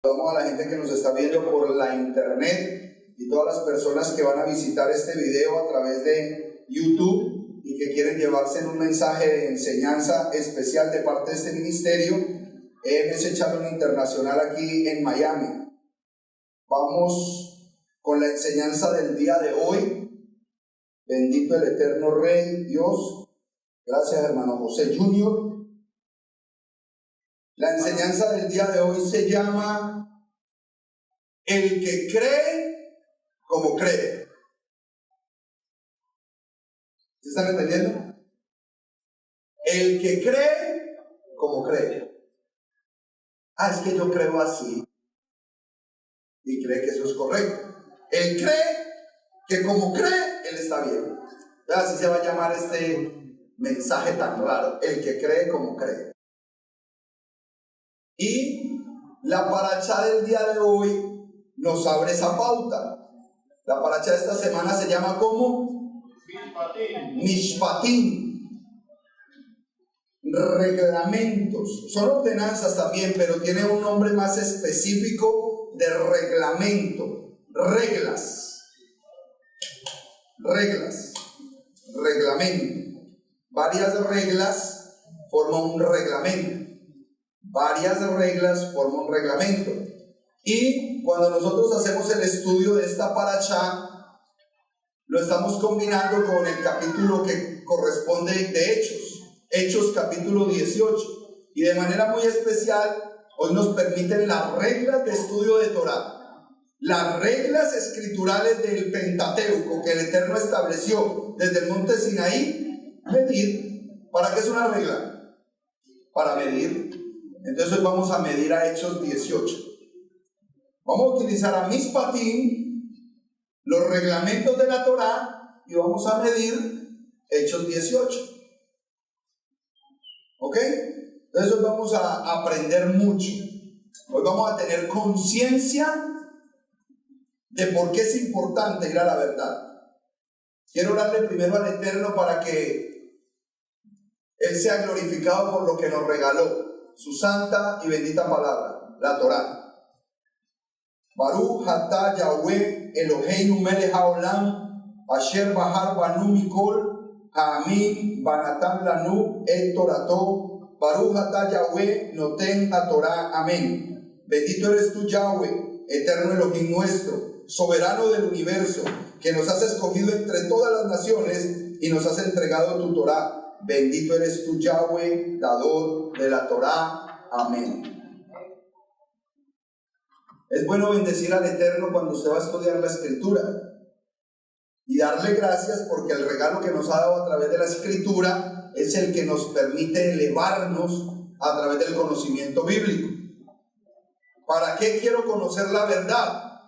Saludamos a la gente que nos está viendo por la internet y todas las personas que van a visitar este video a través de YouTube y que quieren llevarse un mensaje de enseñanza especial de parte de este ministerio, EMC Shalom Internacional aquí en Miami. Vamos con la enseñanza del día de hoy. Bendito el eterno Rey Dios. Gracias, hermano José Junior. La enseñanza del día de hoy se llama El que cree como cree. ¿Se están entendiendo? El que cree como cree. Es que yo creo así. Y cree que eso es correcto. Él cree que como cree, él está bien. Así se va a llamar este mensaje tan raro. El que cree como cree. Y la paracha del día de hoy nos abre esa pauta. La paracha de esta semana se llama ¿cómo? Mishpatim. Reglamentos. Son ordenanzas también, pero tiene un nombre más específico de reglamento. Reglas. Reglamento. Varias reglas forman un reglamento. Varias reglas forman un reglamento. Y cuando nosotros hacemos el estudio de esta paracha, lo estamos combinando con el capítulo que corresponde de Hechos capítulo 18. Y de manera muy especial, hoy nos permiten las reglas de estudio de Torá, las reglas escriturales del Pentateuco que el Eterno estableció desde el monte Sinaí. Medir. ¿Para qué es una regla? Para medir. Entonces vamos a medir a Hechos 18. Vamos a utilizar a Mishpatim, los reglamentos de la Torá, y vamos a medir Hechos 18. ¿Ok? Entonces hoy vamos a aprender mucho. Hoy vamos a tener conciencia de por qué es importante ir a la verdad. Quiero orarle primero al Eterno para que Él sea glorificado por lo que nos regaló, su santa y bendita palabra, la Torá. Baruch atah Yahweh Eloheinu melech haolam asher bahar banu mikol ha'amim banatan lanu et torato. Baruch atah Yahweh noten haTorá. Amén. Bendito eres tú, Yahweh, eterno Elohim nuestro, soberano del universo, que nos has escogido entre todas las naciones y nos has entregado tu Torá. Bendito eres tú, Yahweh, dador de la Torá. Amén. Es bueno bendecir al Eterno cuando usted va a estudiar la Escritura y darle gracias porque el regalo que nos ha dado a través de la Escritura es el que nos permite elevarnos a través del conocimiento bíblico. ¿Para qué quiero conocer la verdad?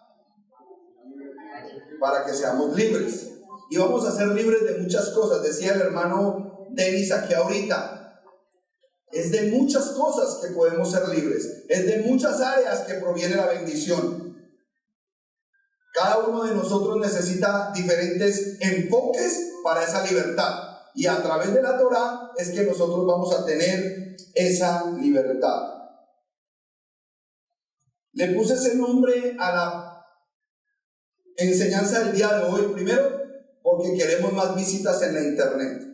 Para que seamos libres. Y vamos a ser libres de muchas cosas. Decía el hermano Denis aquí ahorita. Es de muchas cosas que podemos ser libres. Es de muchas áreas que proviene la bendición. Cada uno de nosotros necesita diferentes enfoques para esa libertad. Y a través de la Torá es que nosotros vamos a tener esa libertad. Le puse ese nombre a la enseñanza del día de hoy. Primero, porque queremos más visitas en la internet.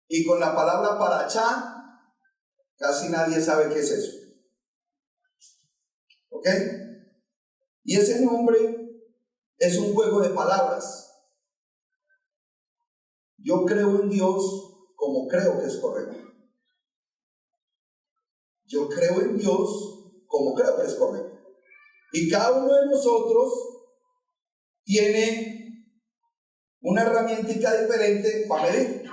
Y con la palabra paracha, casi nadie sabe qué es eso. ¿Ok? Y ese nombre es un juego de palabras. Yo creo en Dios como creo que es correcto. Yo creo en Dios como creo que es correcto. Y cada uno de nosotros tiene una herramientita diferente para medir.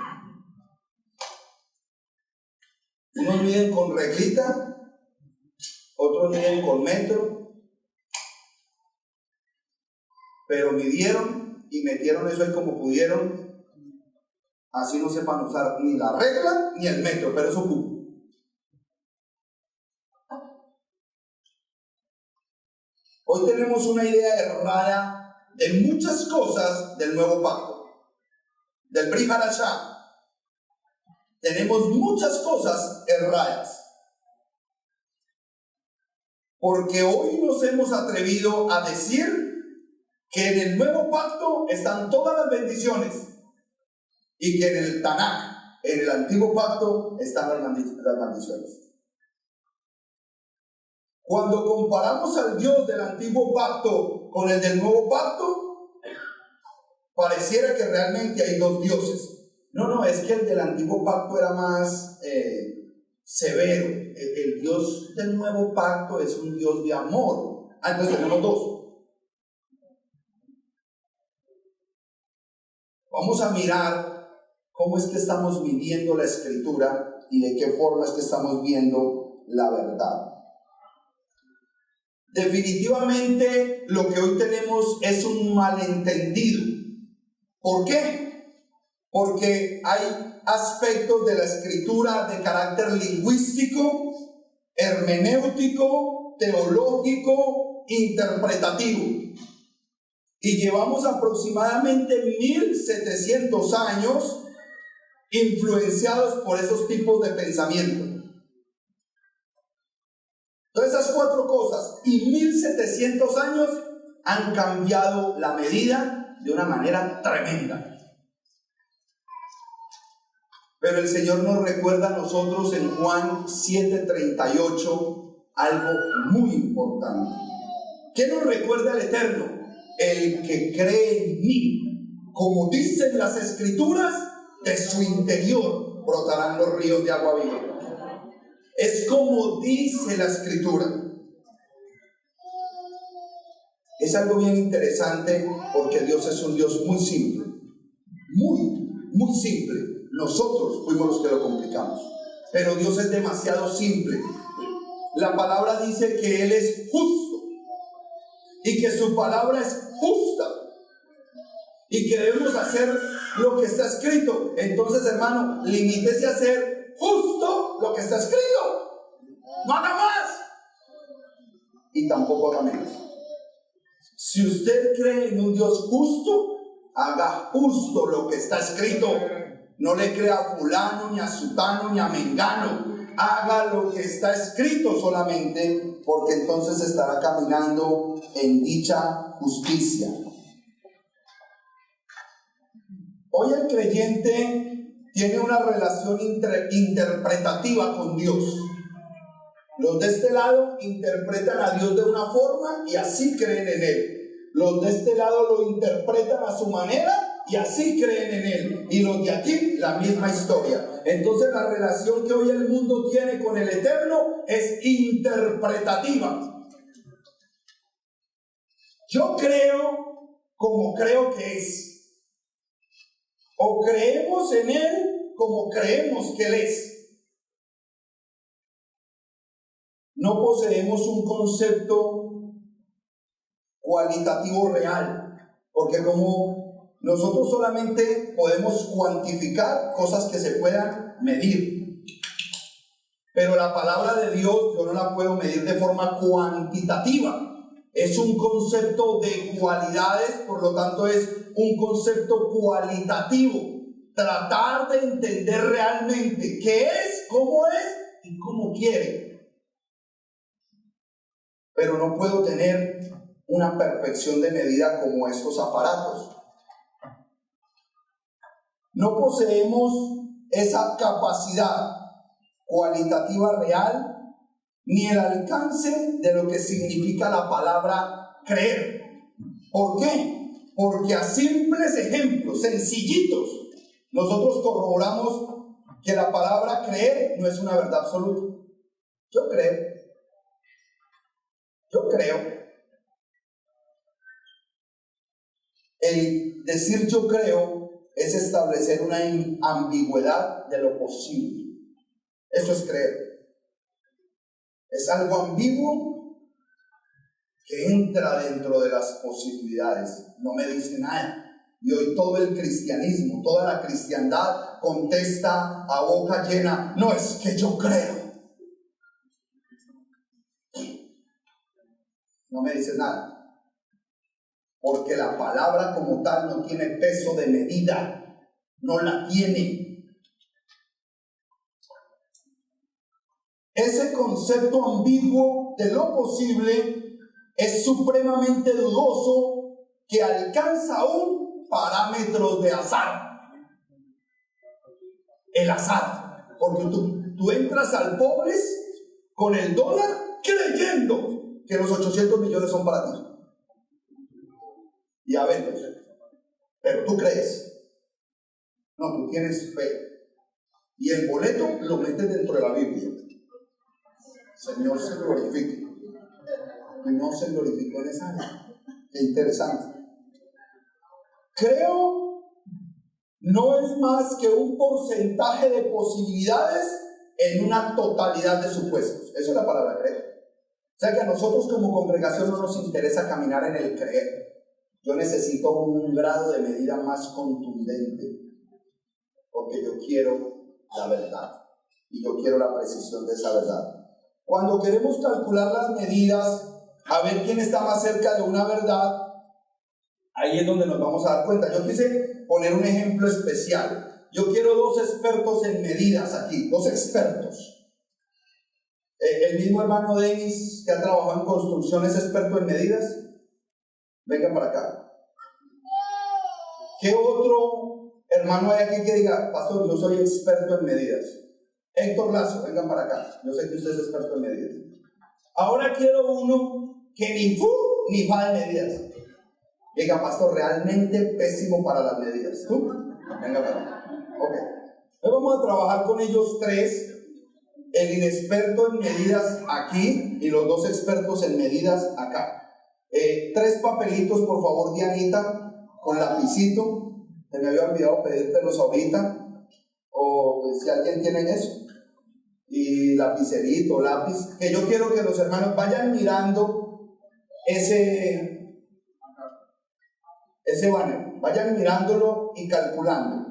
Unos miden con reglita, otros miden con metro, pero midieron y metieron eso ahí como pudieron. Así no sepan usar ni la regla ni el metro, pero eso cupo. Hoy tenemos una idea errada de muchas cosas del nuevo pacto, del Brit Hadashah. Tenemos muchas cosas erradas. Porque hoy nos hemos atrevido a decir que en el nuevo pacto están todas las bendiciones y que en el Tanaj, en el antiguo pacto, están las maldiciones. Cuando comparamos al Dios del antiguo pacto con el del nuevo pacto, pareciera que realmente hay dos dioses. No, es que el del antiguo pacto era más severo. El Dios del nuevo pacto es un Dios de amor. Entonces tenemos dos. Vamos a mirar cómo es que estamos viviendo la Escritura y de qué forma es que estamos viendo la verdad. Definitivamente lo que hoy tenemos es un malentendido. ¿Por qué? Porque hay aspectos de la Escritura de carácter lingüístico, hermenéutico, teológico, interpretativo. Y llevamos aproximadamente 1700 años influenciados por esos tipos de pensamiento. Todas esas cuatro cosas y 1700 años han cambiado la medida de una manera tremenda. Pero el Señor nos recuerda a nosotros en Juan 7:38 algo muy importante. ¿Qué nos recuerda el Eterno? El que cree en mí, como dicen las Escrituras, de su interior brotarán los ríos de agua viva. Es como dice la Escritura. Es algo bien interesante porque Dios es un Dios muy simple. Muy simple. Nosotros fuimos los que lo complicamos. Pero Dios es demasiado simple. La palabra dice que Él es justo y que su palabra es justa y que debemos hacer lo que está escrito. Entonces, hermano, limítese a hacer justo lo que está escrito. No haga más y tampoco haga menos. Si usted cree en un Dios justo, haga justo lo que está escrito. No le crea a fulano, ni a sutano, ni a mengano. Haga lo que está escrito solamente, porque entonces estará caminando en dicha justicia. Hoy el creyente tiene una relación interpretativa con Dios. Los de este lado interpretan a Dios de una forma y así creen en Él. Los de este lado lo interpretan a su manera y así creen en Él. Y los de aquí, la misma historia. Entonces la relación que hoy el mundo tiene con el Eterno es interpretativa. Yo creo como creo que es. O creemos en Él como creemos que Él es. No poseemos un concepto cualitativo real, porque como nosotros solamente podemos cuantificar cosas que se puedan medir, pero la palabra de Dios yo no la puedo medir de forma cuantitativa. Es un concepto de cualidades, por lo tanto es un concepto cualitativo. Tratar de entender realmente qué es y cómo quiere. Pero no puedo tener una perfección de medida como estos aparatos. No poseemos esa capacidad cualitativa real ni el alcance de lo que significa la palabra creer. ¿Por qué? Porque a simples ejemplos, sencillitos, nosotros corroboramos que la palabra creer no es una verdad absoluta. Yo creo. El decir yo creo es establecer una ambigüedad de lo posible. Eso es creer. Es algo ambiguo que entra dentro de las posibilidades. No me dice nada. Y hoy todo el cristianismo, toda la cristiandad contesta a boca llena: no, es que yo creo. No me dice nada. Porque la palabra como tal no tiene peso de medida. No la tiene. ese concepto ambiguo de lo posible es supremamente dudoso, que alcanza aún parámetros de azar. El azar, porque tú entras al Pobres con el dólar creyendo que los 800 millones son para ti. Y a verlos. Pero tú crees. No, tú tienes fe. Y el boleto lo metes dentro de la Biblia. Señor se glorifique. Y no se glorificó en esa área. Qué interesante. Creo no es más que un porcentaje de posibilidades en una totalidad de supuestos. Eso es la palabra creer. O sea que a nosotros como congregación no nos interesa caminar en el creer. Yo necesito un grado de medida más contundente, porque yo quiero la verdad y yo quiero la precisión de esa verdad. Cuando queremos calcular las medidas, a ver quién está más cerca de una verdad, ahí es donde nos vamos a dar cuenta. Yo quise poner un ejemplo especial. Yo quiero dos expertos en medidas aquí, dos expertos. El mismo hermano Denis, que ha trabajado en construcción, es experto en medidas. Venga para acá. ¿Qué otro hermano hay aquí que diga, pastor, yo soy experto en medidas? Héctor Lazo, vengan para acá. Yo sé que usted es experto en medidas. Ahora quiero uno que ni fu ni fa de medidas. Diga, pastor, realmente pésimo para las medidas. ¿Tú? Venga para acá. Ok. Hoy vamos a trabajar con ellos tres. El inexperto en medidas aquí y los dos expertos en medidas acá. 3 papelitos, por favor, Dianita, con lapicito. Se me había olvidado pedírtelos ahorita. O si alguien tiene eso. Y lapicerito, lápiz. Que yo quiero que los hermanos vayan mirando ese banner. Vayan mirándolo y calculando.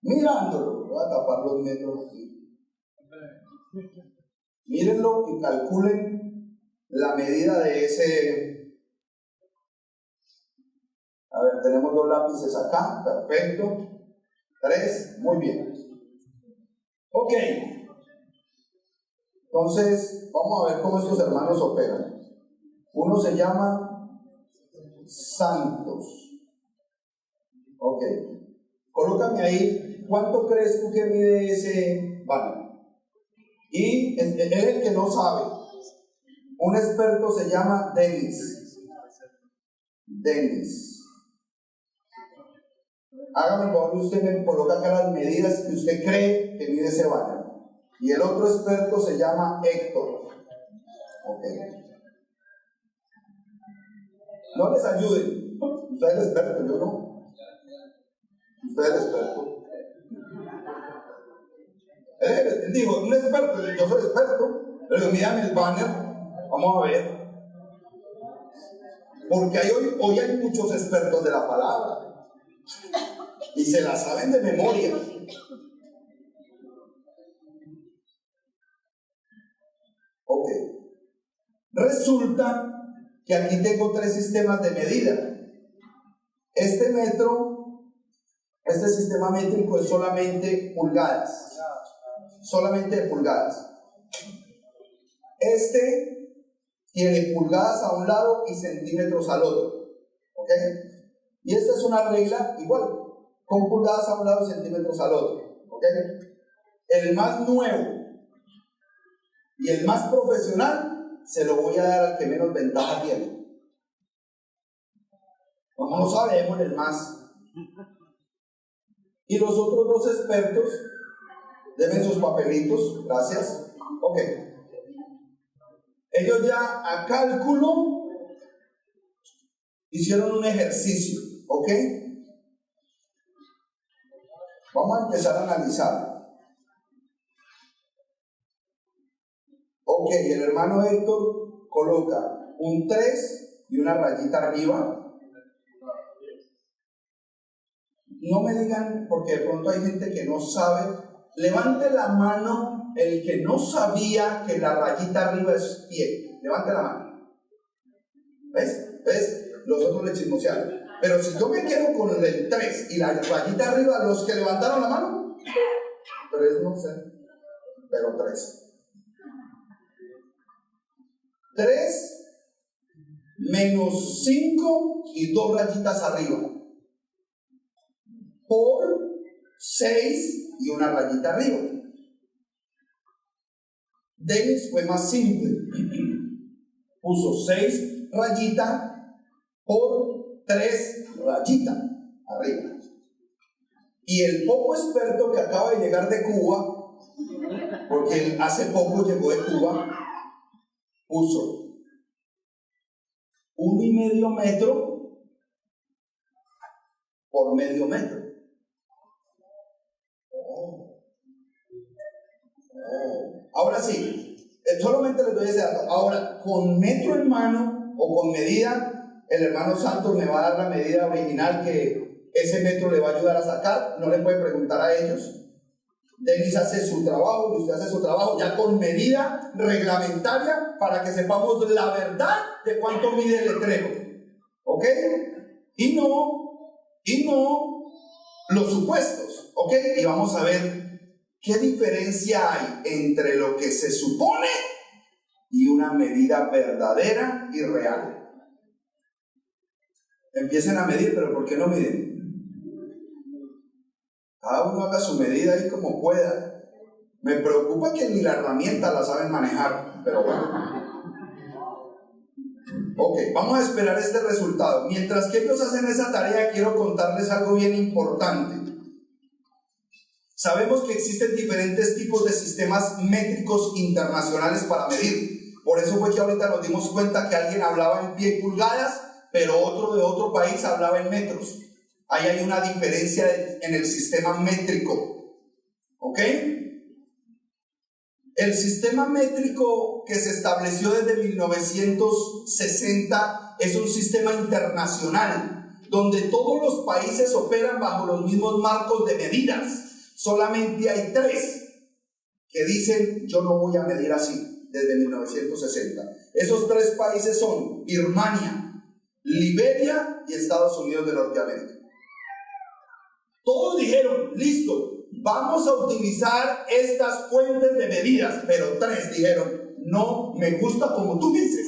Mirándolo. Voy a tapar los metros aquí. Mírenlo y calculen la medida de ese. A ver, tenemos 2 lápices acá, perfecto. 3, muy bien. Ok. Entonces, vamos a ver cómo estos hermanos operan. Uno se llama Santos. Ok. Colócame ahí, ¿cuánto crees tú que mide ese banner? Y él es el que no sabe. Un experto se llama Denis. Hágame el favor, usted me coloca acá las medidas que usted cree que mide ese banner. Y el otro experto se llama Héctor. Ok. No les ayuden. Usted es el experto, yo no. Usted es el experto. Él dijo, un experto, yo soy experto. Pero mírame el banner. Vamos a ver. Porque hoy hay muchos expertos de la palabra. Y se la saben de memoria. Ok. Resulta que aquí tengo 3 sistemas de medida. Este sistema métrico es solamente pulgadas. Solamente de pulgadas. Este tiene pulgadas a un lado y centímetros al otro. ¿Ok? Y esta es una regla igual, con pulgadas a un lado y centímetros al otro. ¿Ok? El más nuevo y el más profesional se lo voy a dar al que menos ventaja tiene. Como no sabemos, el más. Y los otros 2 expertos, deben sus papelitos, gracias. Ok. Ellos ya a cálculo hicieron un ejercicio, ¿ok? Vamos a empezar a analizar. Ok, el hermano Héctor coloca un 3 y una rayita arriba. No me digan, porque de pronto hay gente que no sabe. Levante la mano el que no sabía que la rayita arriba es pie. Levante la mano. ¿Ves? Los otros le chismosearon. Pero si yo me quedo con el 3 y la rayita arriba, los que levantaron la mano, 3 no sé, pero 3. 3 menos 5 y 2 rayitas arriba, por 6 y una rayita arriba. Dennis fue más simple, puso 6 rayitas por 3 rayitas arriba. Y el poco experto que acaba de llegar de Cuba, porque él hace poco llegó de Cuba, puso 1,5 metro por medio metro. Ahora sí, solamente les doy ese dato. Ahora, con metro en mano o con medida, el hermano Santos me va a dar la medida original que ese metro le va a ayudar a sacar. No le puede preguntar a ellos. Denis hace su trabajo y usted hace su trabajo ya con medida reglamentaria para que sepamos la verdad de cuánto mide el letrero. ¿Ok? Y no los supuestos. ¿Ok? Y vamos a ver qué diferencia hay entre lo que se supone y una medida verdadera y real. Empiecen a medir, pero ¿por qué no miden? Cada uno haga su medida ahí como pueda. Me preocupa que ni la herramienta la saben manejar, pero bueno. Ok, vamos a esperar este resultado. Mientras que ellos hacen esa tarea, quiero contarles algo bien importante. Sabemos que existen diferentes tipos de sistemas métricos internacionales para medir. Por eso fue que ahorita nos dimos cuenta que alguien hablaba en pie y pulgadas, pero otro de otro país hablaba en metros. Ahí hay una diferencia en el sistema métrico. ¿Ok? El sistema métrico que se estableció desde 1960 es un sistema internacional, donde todos los países operan bajo los mismos marcos de medidas. Solamente hay 3 que dicen, yo no voy a medir así, desde 1960. Esos 3 países son Birmania, Liberia y Estados Unidos de Norteamérica. Todos dijeron, listo, vamos a utilizar estas fuentes de medidas, pero 3 dijeron, no me gusta como tú dices.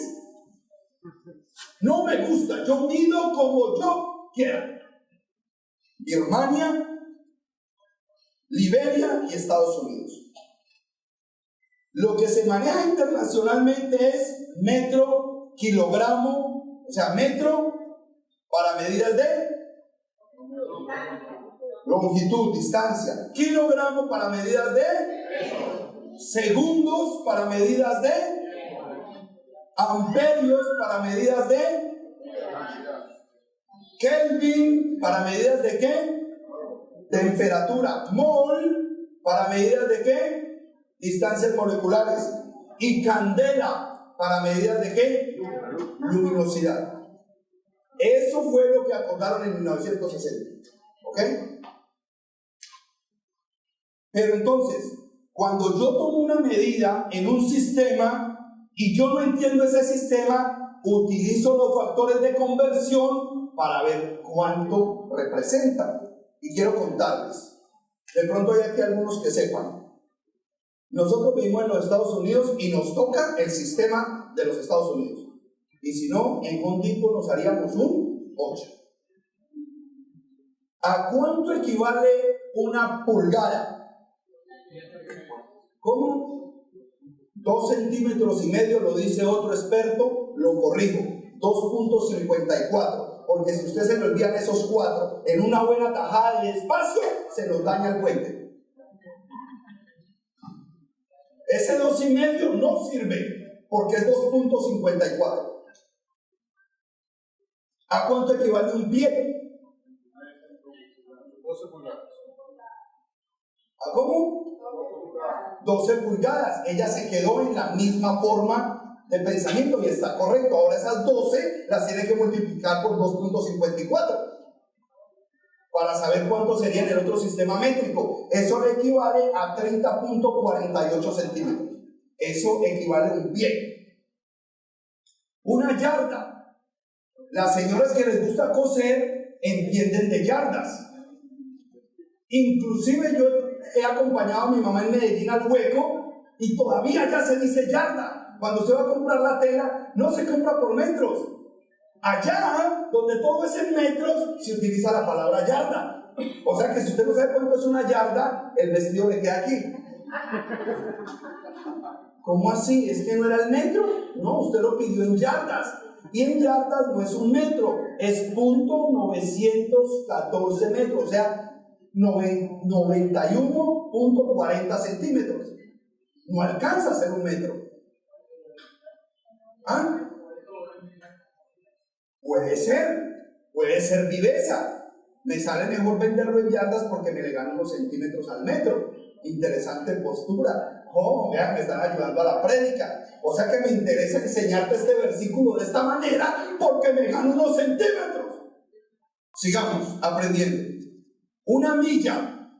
No me gusta, yo mido como yo quiera. Birmania, Liberia y Estados Unidos. Lo que se maneja internacionalmente es metro, kilogramo, o sea, metro para medidas de longitud, distancia, kilogramo para medidas de segundos, para medidas de amperios, para medidas de Kelvin, para medidas de ¿qué? Temperatura, mol, para medidas de ¿qué? Distancias moleculares, y candela, para medidas de ¿qué? Luminosidad. Eso fue lo que acordaron en 1960. ¿Ok? Pero entonces, cuando yo tomo una medida en un sistema y yo no entiendo ese sistema, utilizo los factores de conversión para ver cuánto representa. Y quiero contarles. De pronto hay aquí algunos que sepan. Nosotros vivimos en los Estados Unidos y nos toca el sistema de los Estados Unidos. Y si no, en un tipo nos haríamos un 8. ¿A cuánto equivale una pulgada? ¿Cómo? 2,5 centímetros, lo dice otro experto, lo corrijo. 2,54. Porque si usted se le olvidan esos 4, en una buena tajada de espacio, se nos daña el puente. Ese 2,5 no sirve, porque es 2,54. ¿A cuánto equivale un pie? 12 pulgadas. ¿A cómo? 12 pulgadas. Ella se quedó en la misma forma de pensamiento y está correcto. Ahora esas 12 las tiene que multiplicar por 2,54 para saber cuánto sería en el otro sistema métrico. Eso le equivale a 30,48 centímetros. Eso equivale a un pie. Una yarda. Las señoras que les gusta coser entienden de yardas. Inclusive yo he acompañado a mi mamá en Medellín al Hueco y todavía ya se dice yarda. Cuando usted va a comprar la tela, no se compra por metros. Allá, donde todo es en metros, se utiliza la palabra yarda. O sea que si usted no sabe cuánto es una yarda, el vestido le queda aquí. ¿Cómo así? ¿Es que no era el metro? No, usted lo pidió en yardas. Y en yardas no es un metro, es .914 metros, o sea, 91.40 centímetros. No alcanza a ser un metro. ¿Ah? Puede ser viveza. Me sale mejor venderlo en yardas porque me le gano unos centímetros al metro. Interesante postura. Oh, vean, me están ayudando a la prédica. O sea que me interesa enseñarte este versículo de esta manera porque me gano unos centímetros. Sigamos aprendiendo. Una milla.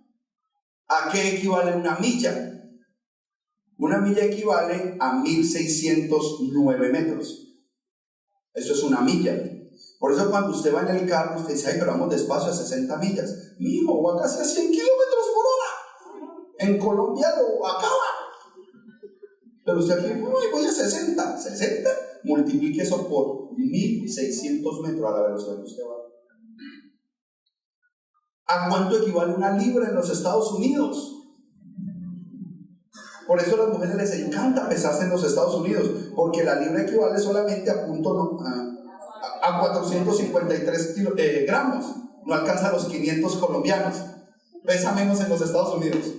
¿A qué equivale una milla? Una milla equivale a 1609 metros. Eso es una milla. Por eso cuando usted va en el carro, usted dice, ay, pero vamos despacio a 60 millas. Mi hijo va casi a 100 kilómetros por hora. En Colombia lo acaba. Pero usted aquí, voy a 60. 60, multiplique eso por 1600 metros a la velocidad que usted va. ¿A cuánto equivale una libra en los Estados Unidos? Por eso a las mujeres les encanta pesarse en los Estados Unidos, porque la libra equivale solamente a 453 gramos, no alcanza los 500 colombianos, pesa menos en los Estados Unidos.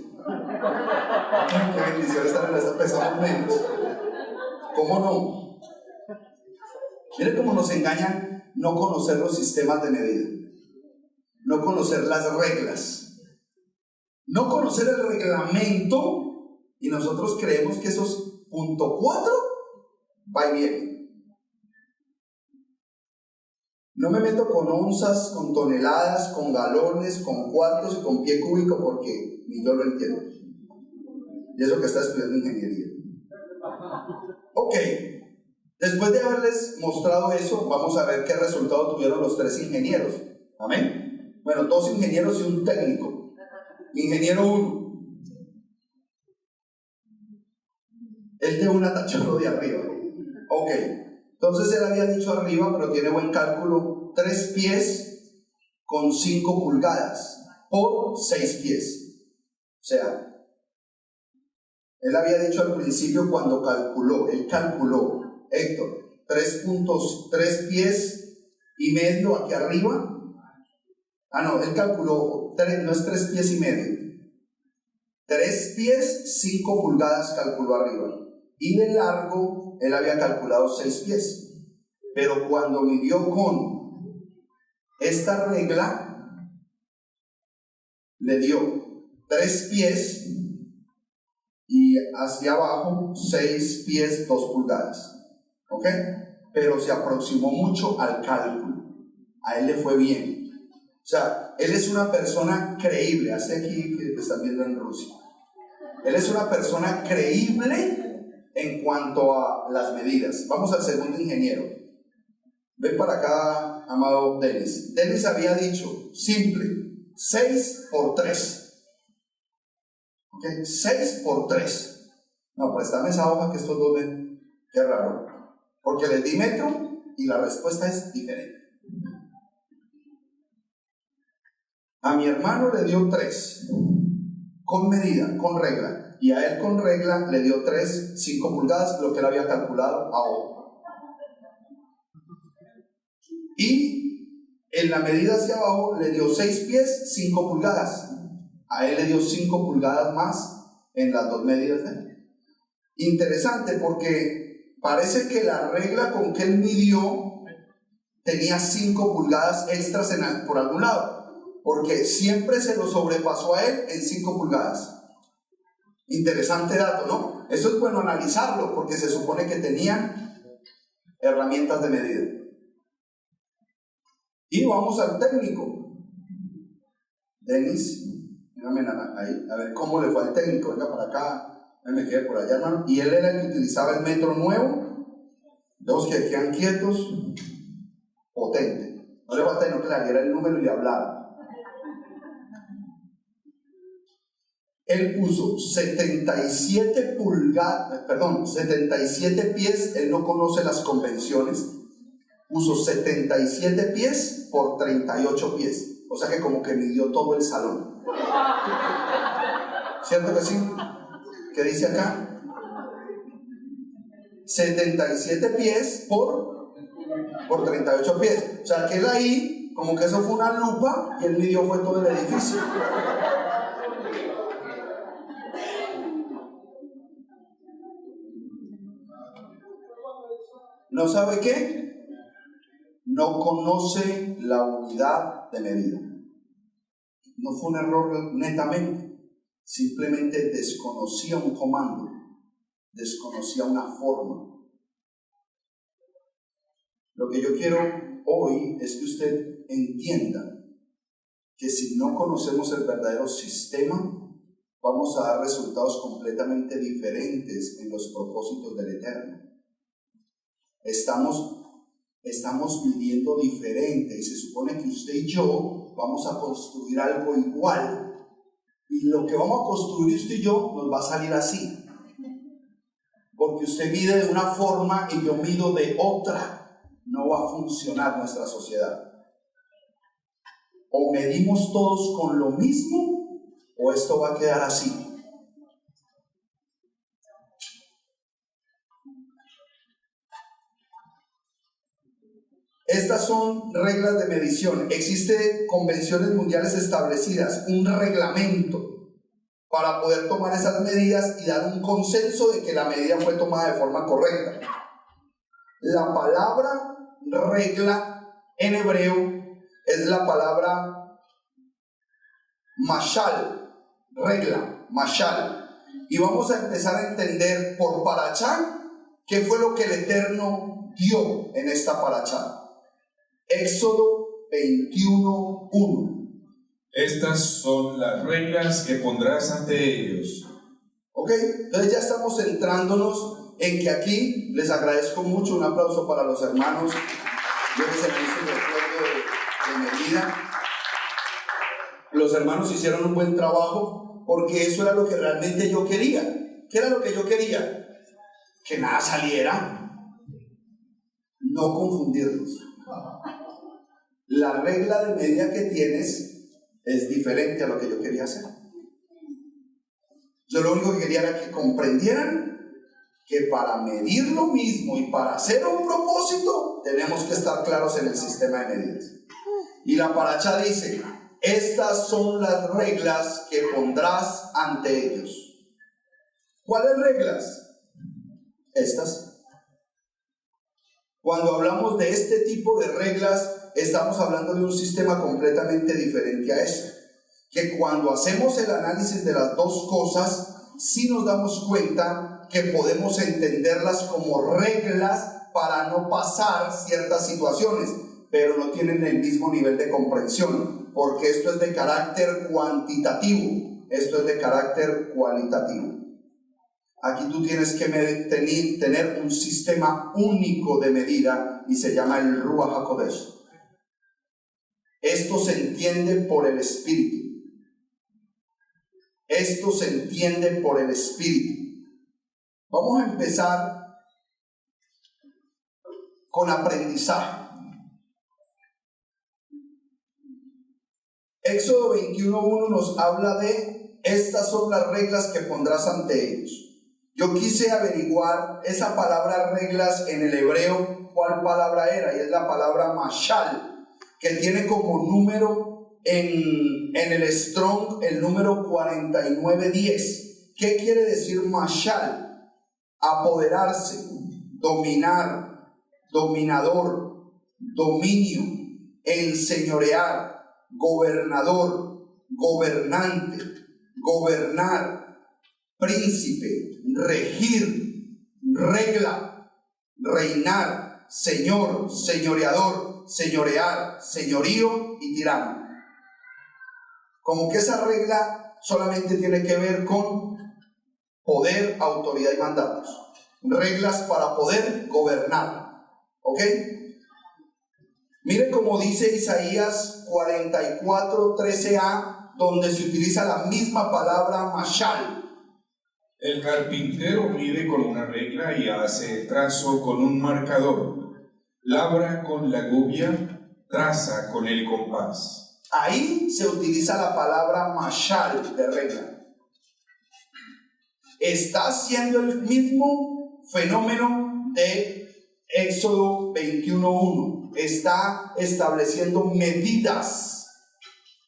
Qué bendición estar en esta, pesamos menos. ¿Cómo no? Miren cómo nos engañan no conocer los sistemas de medida, no conocer las reglas, no conocer el reglamento. Y nosotros creemos que esos .4 va y viene. No me meto con onzas, con toneladas, con galones, con cuartos y con pie cúbico porque ni yo lo entiendo. Y eso que está estudiando ingeniería. Ok, después de haberles mostrado eso, vamos a ver qué resultado tuvieron los 3 ingenieros. ¿Amén? Bueno, 2 ingenieros y un técnico. Ingeniero 1. Él de una tachó de arriba. Ok, entonces él había dicho arriba, pero tiene buen cálculo, 3 pies con 5 pulgadas por 6 pies. O sea, él había dicho al principio cuando él calculó, Héctor, 3 pies y medio aquí arriba. Ah, no, él calculó, no es 3 pies y medio. 3 pies, 5 pulgadas calculó arriba. Y de largo, él había calculado 6 pies. Pero cuando midió con esta regla, le dio 3 pies y hacia abajo 6 pies, 2 pulgadas. ¿Ok? Pero se aproximó mucho al cálculo. A él le fue bien. O sea, él es una persona creíble. Hasta aquí que te están viendo en Rusia. Él es una persona creíble en cuanto a las medidas. Vamos al segundo ingeniero. Ven para acá, amado Denis. Denis había dicho, simple, 6 por 3. ¿Ok? 6 por 3. No, préstame esa hoja que estos dos ven. Qué raro. Porque les di metro y la respuesta es diferente. A mi hermano le dio 3. Con medida, con regla. Y a él con regla le dio 5 pulgadas, lo que él había calculado a ojo. Y en la medida hacia abajo le dio 6 pies, 5 pulgadas. A él le dio 5 pulgadas más en las 2 medidas de él. Interesante porque parece que la regla con que él midió tenía 5 pulgadas extras por algún lado. Porque siempre se lo sobrepasó a él en 5 pulgadas. Interesante dato, ¿no? Eso es bueno analizarlo porque se supone que tenían herramientas de medida. Y vamos al técnico. Denis, dígame ahí, a ver cómo le fue al técnico. Venga para acá, me quedé por allá, hermano. Y él era el que utilizaba el metro nuevo. Dos que quedan quietos, potente. No le falta no que le diera el número y le hablara. Él puso 77 pies, él no conoce las convenciones, puso 77 pies por 38 pies, o sea que como que midió todo el salón. ¿Cierto que sí? ¿Qué dice acá? 77 pies por 38 pies, o sea que él ahí, como que eso fue una lupa y él midió fue todo el edificio. ¿No sabe qué? No conoce la unidad de medida. No fue un error netamente, simplemente desconocía un comando, desconocía una forma. Lo que yo quiero hoy es que usted entienda que si no conocemos el verdadero sistema, vamos a dar resultados completamente diferentes en los propósitos del Eterno. Estamos viviendo diferente y se supone que usted y yo vamos a construir algo igual, y lo que vamos a construir usted y yo nos va a salir así, porque usted mide de una forma y yo mido de otra. No va a funcionar nuestra sociedad. O medimos todos con lo mismo o esto va a quedar así. Estas son reglas de medición. Existen convenciones mundiales establecidas, un reglamento para poder tomar esas medidas y dar un consenso de que la medida fue tomada de forma correcta. La palabra regla en hebreo es la palabra mashal, regla, mashal. Y vamos a empezar a entender por parachá qué fue lo que el Eterno dio en esta parachá. Éxodo 21:1. Estas son las reglas que pondrás ante ellos. Ok, entonces ya estamos centrándonos en que aquí les agradezco mucho. Un aplauso para los hermanos del servicio de acuerdo de medida. Los hermanos hicieron un buen trabajo porque eso era lo que realmente yo quería. ¿Qué era lo que yo quería? Que nada saliera. No confundirlos. La regla de medida que tienes es diferente a lo que yo quería hacer. Yo lo único que quería era que comprendieran que para medir lo mismo y para hacer un propósito tenemos que estar claros en el sistema de medidas. Y la parachá dice: estas son las reglas que pondrás ante ellos. ¿Cuáles reglas? Estas. Cuando hablamos de este tipo de reglas, estamos hablando de un sistema completamente diferente a eso. Que cuando hacemos el análisis de las dos cosas, sí nos damos cuenta que podemos entenderlas como reglas para no pasar ciertas situaciones, pero no tienen el mismo nivel de comprensión, porque esto es de carácter cuantitativo, esto es de carácter cualitativo. Aquí tú tienes que tener un sistema único de medida y se llama el Ruach HaKodesh. Esto se entiende por el Espíritu. Esto se entiende por el Espíritu. Vamos a empezar con aprendizaje. Éxodo 21:1 nos habla de estas son las reglas que pondrás ante ellos. Yo quise averiguar esa palabra reglas en el hebreo, cuál palabra era, y es la palabra mashal, que tiene como número en el Strong el número 4910. ¿Qué quiere decir mashal? Apoderarse, dominar, dominador, dominio, enseñorear, gobernador, gobernante, gobernar, príncipe, regir, regla, reinar, señor, señoreador, señorear, señorío y tirano. Como que esa regla solamente tiene que ver con poder, autoridad y mandatos. Reglas para poder gobernar. ¿Ok? Miren cómo dice Isaías 44:13a donde se utiliza la misma palabra mashal. El carpintero mide con una regla y hace trazo con un marcador. Labra con la gubia, traza con el compás. Ahí se utiliza la palabra mashal de regla. Está haciendo el mismo fenómeno de Éxodo 21:1. Está estableciendo medidas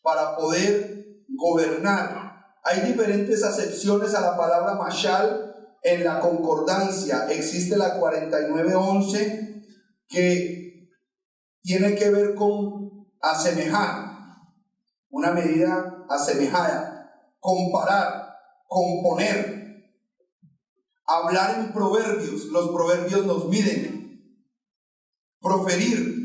para poder gobernar. Hay diferentes acepciones a la palabra mashal en la concordancia. Existe la 49:11 que tiene que ver con asemejar, una medida asemejada, comparar, componer, hablar en proverbios. Los proverbios nos miden, proferir,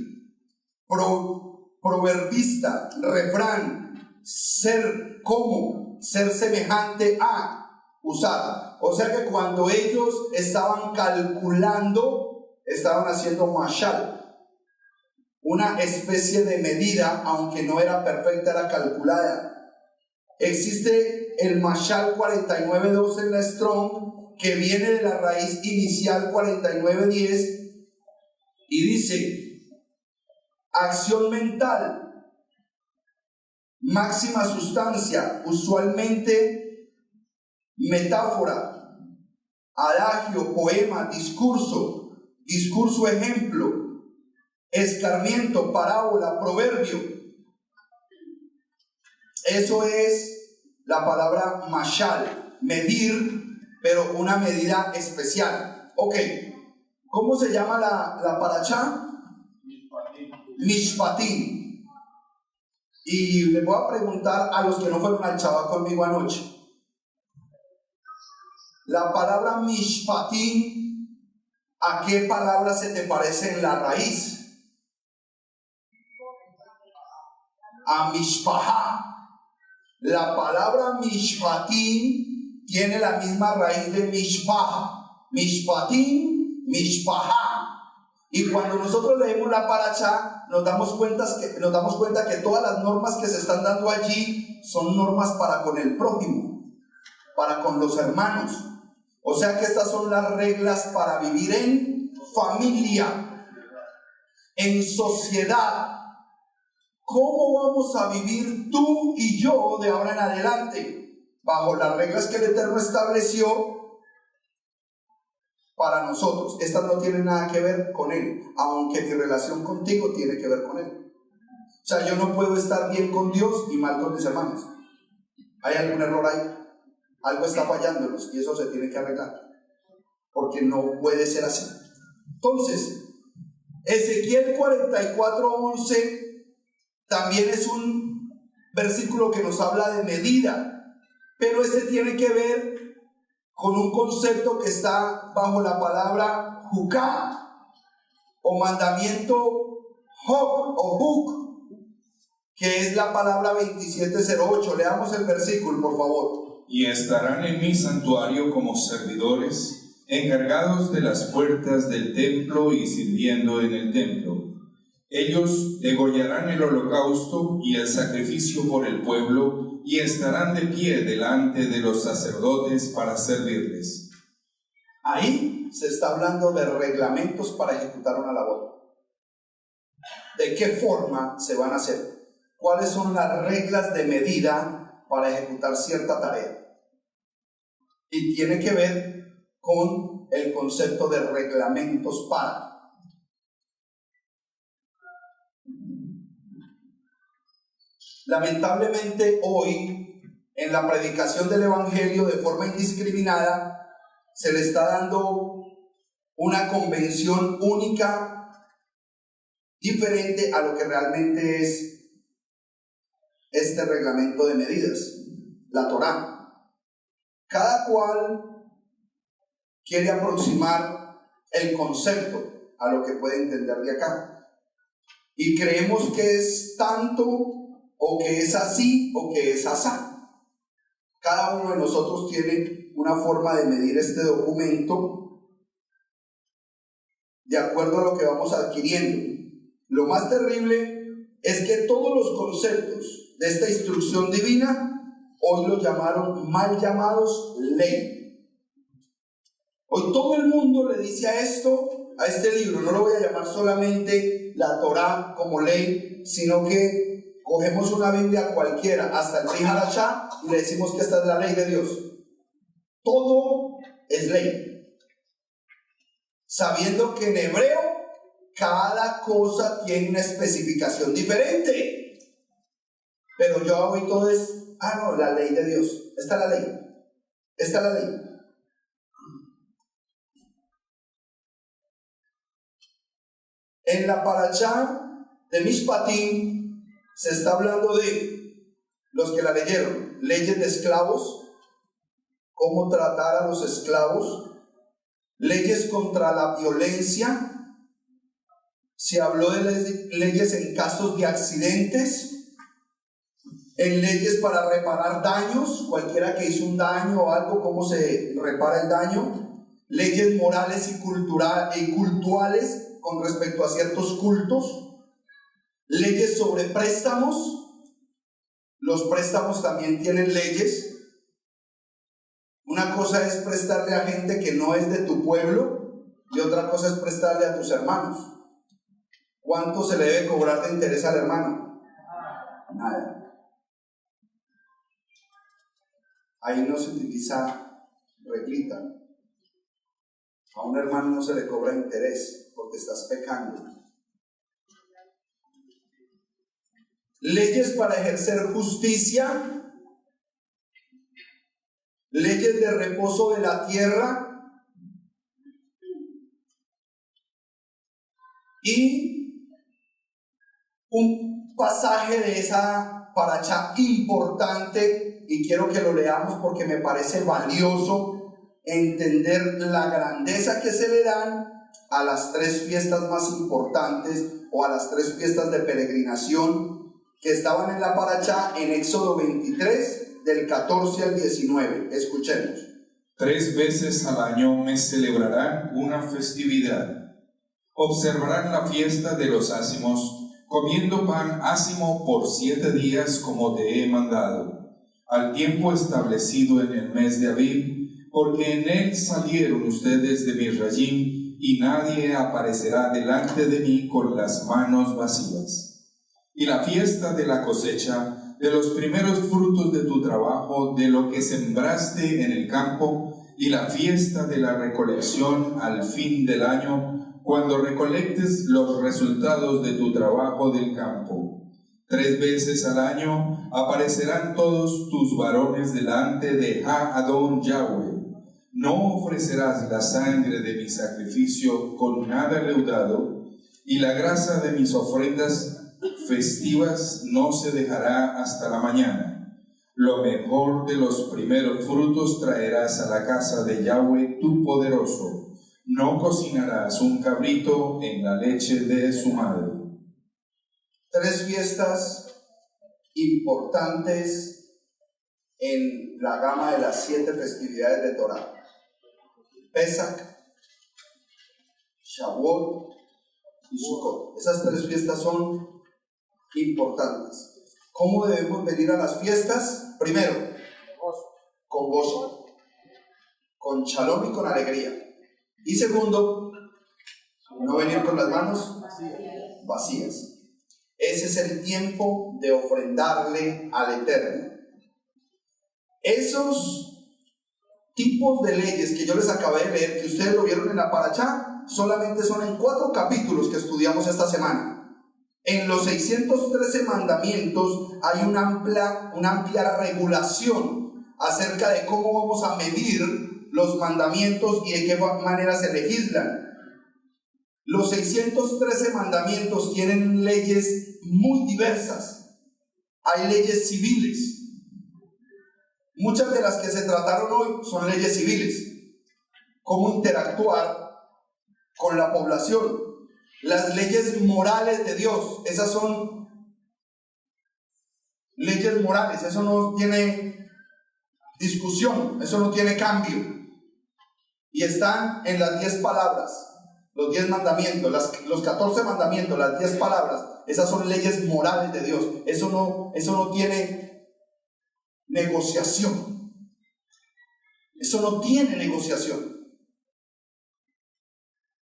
proverbista, refrán, ser como, ser semejante a, usar. O sea que cuando ellos estaban calculando, estaban haciendo mashal, una especie de medida, aunque no era perfecta, era calculada. Existe el mashal 49:12 en la Strong, que viene de la raíz inicial 49:10 y dice: acción mental, máxima sustancia, usualmente metáfora, adagio, poema, discurso ejemplo, escarmiento, parábola, proverbio. Eso es la palabra mashal, medir, pero una medida especial. Ok, ¿cómo se llama la parashá? Mishpatim. Y le voy a preguntar a los que no fueron al Shabbat conmigo anoche. La palabra Mishpatim, ¿a qué palabra se te parece en la raíz? A Mishpahá. La palabra Mishpatim tiene la misma raíz de Mishpah. Mishpatim, Mishpahá. Y cuando nosotros leemos la parashá, nos damos cuenta que todas las normas que se están dando allí son normas para con el prójimo, para con los hermanos. O sea que estas son las reglas para vivir en familia, en sociedad. ¿Cómo vamos a vivir tú y yo de ahora en adelante? Bajo las reglas que el Eterno estableció para nosotros. Estas no tienen nada que ver con Él, aunque mi relación contigo tiene que ver con Él. O sea, yo no puedo estar bien con Dios y mal con mis hermanos. ¿Hay algún error ahí? Algo está fallándonos y eso se tiene que arreglar, porque no puede ser así. Entonces, Ezequiel 44:11 también es un versículo que nos habla de medida, pero este tiene que ver con un concepto que está bajo la palabra juká o mandamiento hok o huk, que es la palabra 27:08. Leamos el versículo, por favor. Y estarán en mi santuario como servidores, encargados de las puertas del templo y sirviendo en el templo. Ellos degollarán el holocausto y el sacrificio por el pueblo, y estarán de pie delante de los sacerdotes para servirles. Ahí se está hablando de reglamentos para ejecutar una labor. ¿De qué forma se van a hacer? ¿Cuáles son las reglas de medida para ejecutar cierta tarea? Y tiene que ver con el concepto de reglamentos para. Lamentablemente hoy, en la predicación del Evangelio de forma indiscriminada, se le está dando una convención única, diferente a lo que realmente es este reglamento de medidas, la Torá. Cada cual quiere aproximar el concepto a lo que puede entender de acá. Y creemos que es tanto, o que es así, o que es asá. Cada uno de nosotros tiene una forma de medir este documento de acuerdo a lo que vamos adquiriendo. Lo más terrible es que todos los conceptos de esta instrucción divina, hoy lo llamaron mal llamados ley. Hoy todo el mundo le dice a este libro, no lo voy a llamar solamente la Torá como ley, sino que cogemos una Biblia cualquiera, hasta el Brit Hadashah, y le decimos que esta es la ley de Dios. Todo es ley. Sabiendo que en hebreo cada cosa tiene una especificación diferente. Pero yo hoy todo es, no, la ley de Dios. Esta es la ley. Esta es la ley. En la parashá de Mishpatim se está hablando de los que la leyeron, leyes de esclavos, cómo tratar a los esclavos, leyes contra la violencia. Se habló de leyes en casos de accidentes, en leyes para reparar daños, cualquiera que hizo un daño o algo, cómo se repara el daño, leyes morales y cultuales con respecto a ciertos cultos, leyes sobre préstamos. Los préstamos también tienen leyes. Una cosa es prestarle a gente que no es de tu pueblo y otra cosa es prestarle a tus hermanos. ¿Cuánto se le debe cobrar de interés al hermano? Nada. Ahí no se utiliza reglita. A un hermano no se le cobra interés porque estás pecando. Leyes para ejercer justicia, leyes de reposo de la tierra y un pasaje de esa parashá importante, y quiero que lo leamos porque me parece valioso entender la grandeza que se le dan a las 3 fiestas más importantes o a las 3 fiestas de peregrinación que estaban en la parashá en Éxodo 23 del 14 al 19. Escuchemos. 3 veces al año me celebrarán una festividad. Observarán la fiesta de los ácimos, comiendo pan ácimo por 7 días como te he mandado, al tiempo establecido en el mes de Abib, porque en él salieron ustedes de Misrayim, y nadie aparecerá delante de mí con las manos vacías. Y la fiesta de la cosecha, de los primeros frutos de tu trabajo, de lo que sembraste en el campo, y la fiesta de la recolección al fin del año, cuando recolectes los resultados de tu trabajo del campo. 3 veces al año aparecerán todos tus varones delante de Ha-Adon Yahweh. No ofrecerás la sangre de mi sacrificio con nada leudado, y la grasa de mis ofrendas festivas no se dejará hasta la mañana. Lo mejor de los primeros frutos traerás a la casa de Yahweh tu poderoso. No cocinarás un cabrito en la leche de su madre. 3 fiestas importantes en la gama de las 7 festividades de Torá. Pesach, Shavuot y Sukkot. Esas 3 fiestas son importantes. ¿Cómo debemos venir a las fiestas? Primero, con gozo, con shalom y con alegría. Y segundo, no venir con las manos vacías. Ese es el tiempo de ofrendarle al Eterno. Esos tipos de leyes que yo les acabé de leer, que ustedes lo vieron en la parashá, solamente son en 4 capítulos que estudiamos esta semana. En los 613 mandamientos hay una amplia regulación acerca de cómo vamos a medir los mandamientos y de qué manera se legislan. Los 613 mandamientos tienen leyes muy diversas. Hay leyes civiles. Muchas de las que se trataron hoy son leyes civiles. Cómo interactuar con la población. Las leyes morales de Dios, esas son leyes morales. Eso no tiene discusión, eso no tiene cambio. Y están en las 10 palabras. los 10 mandamientos, los 14 mandamientos, las 10 palabras, esas son leyes morales de Dios. Eso no tiene negociación. Eso no tiene negociación.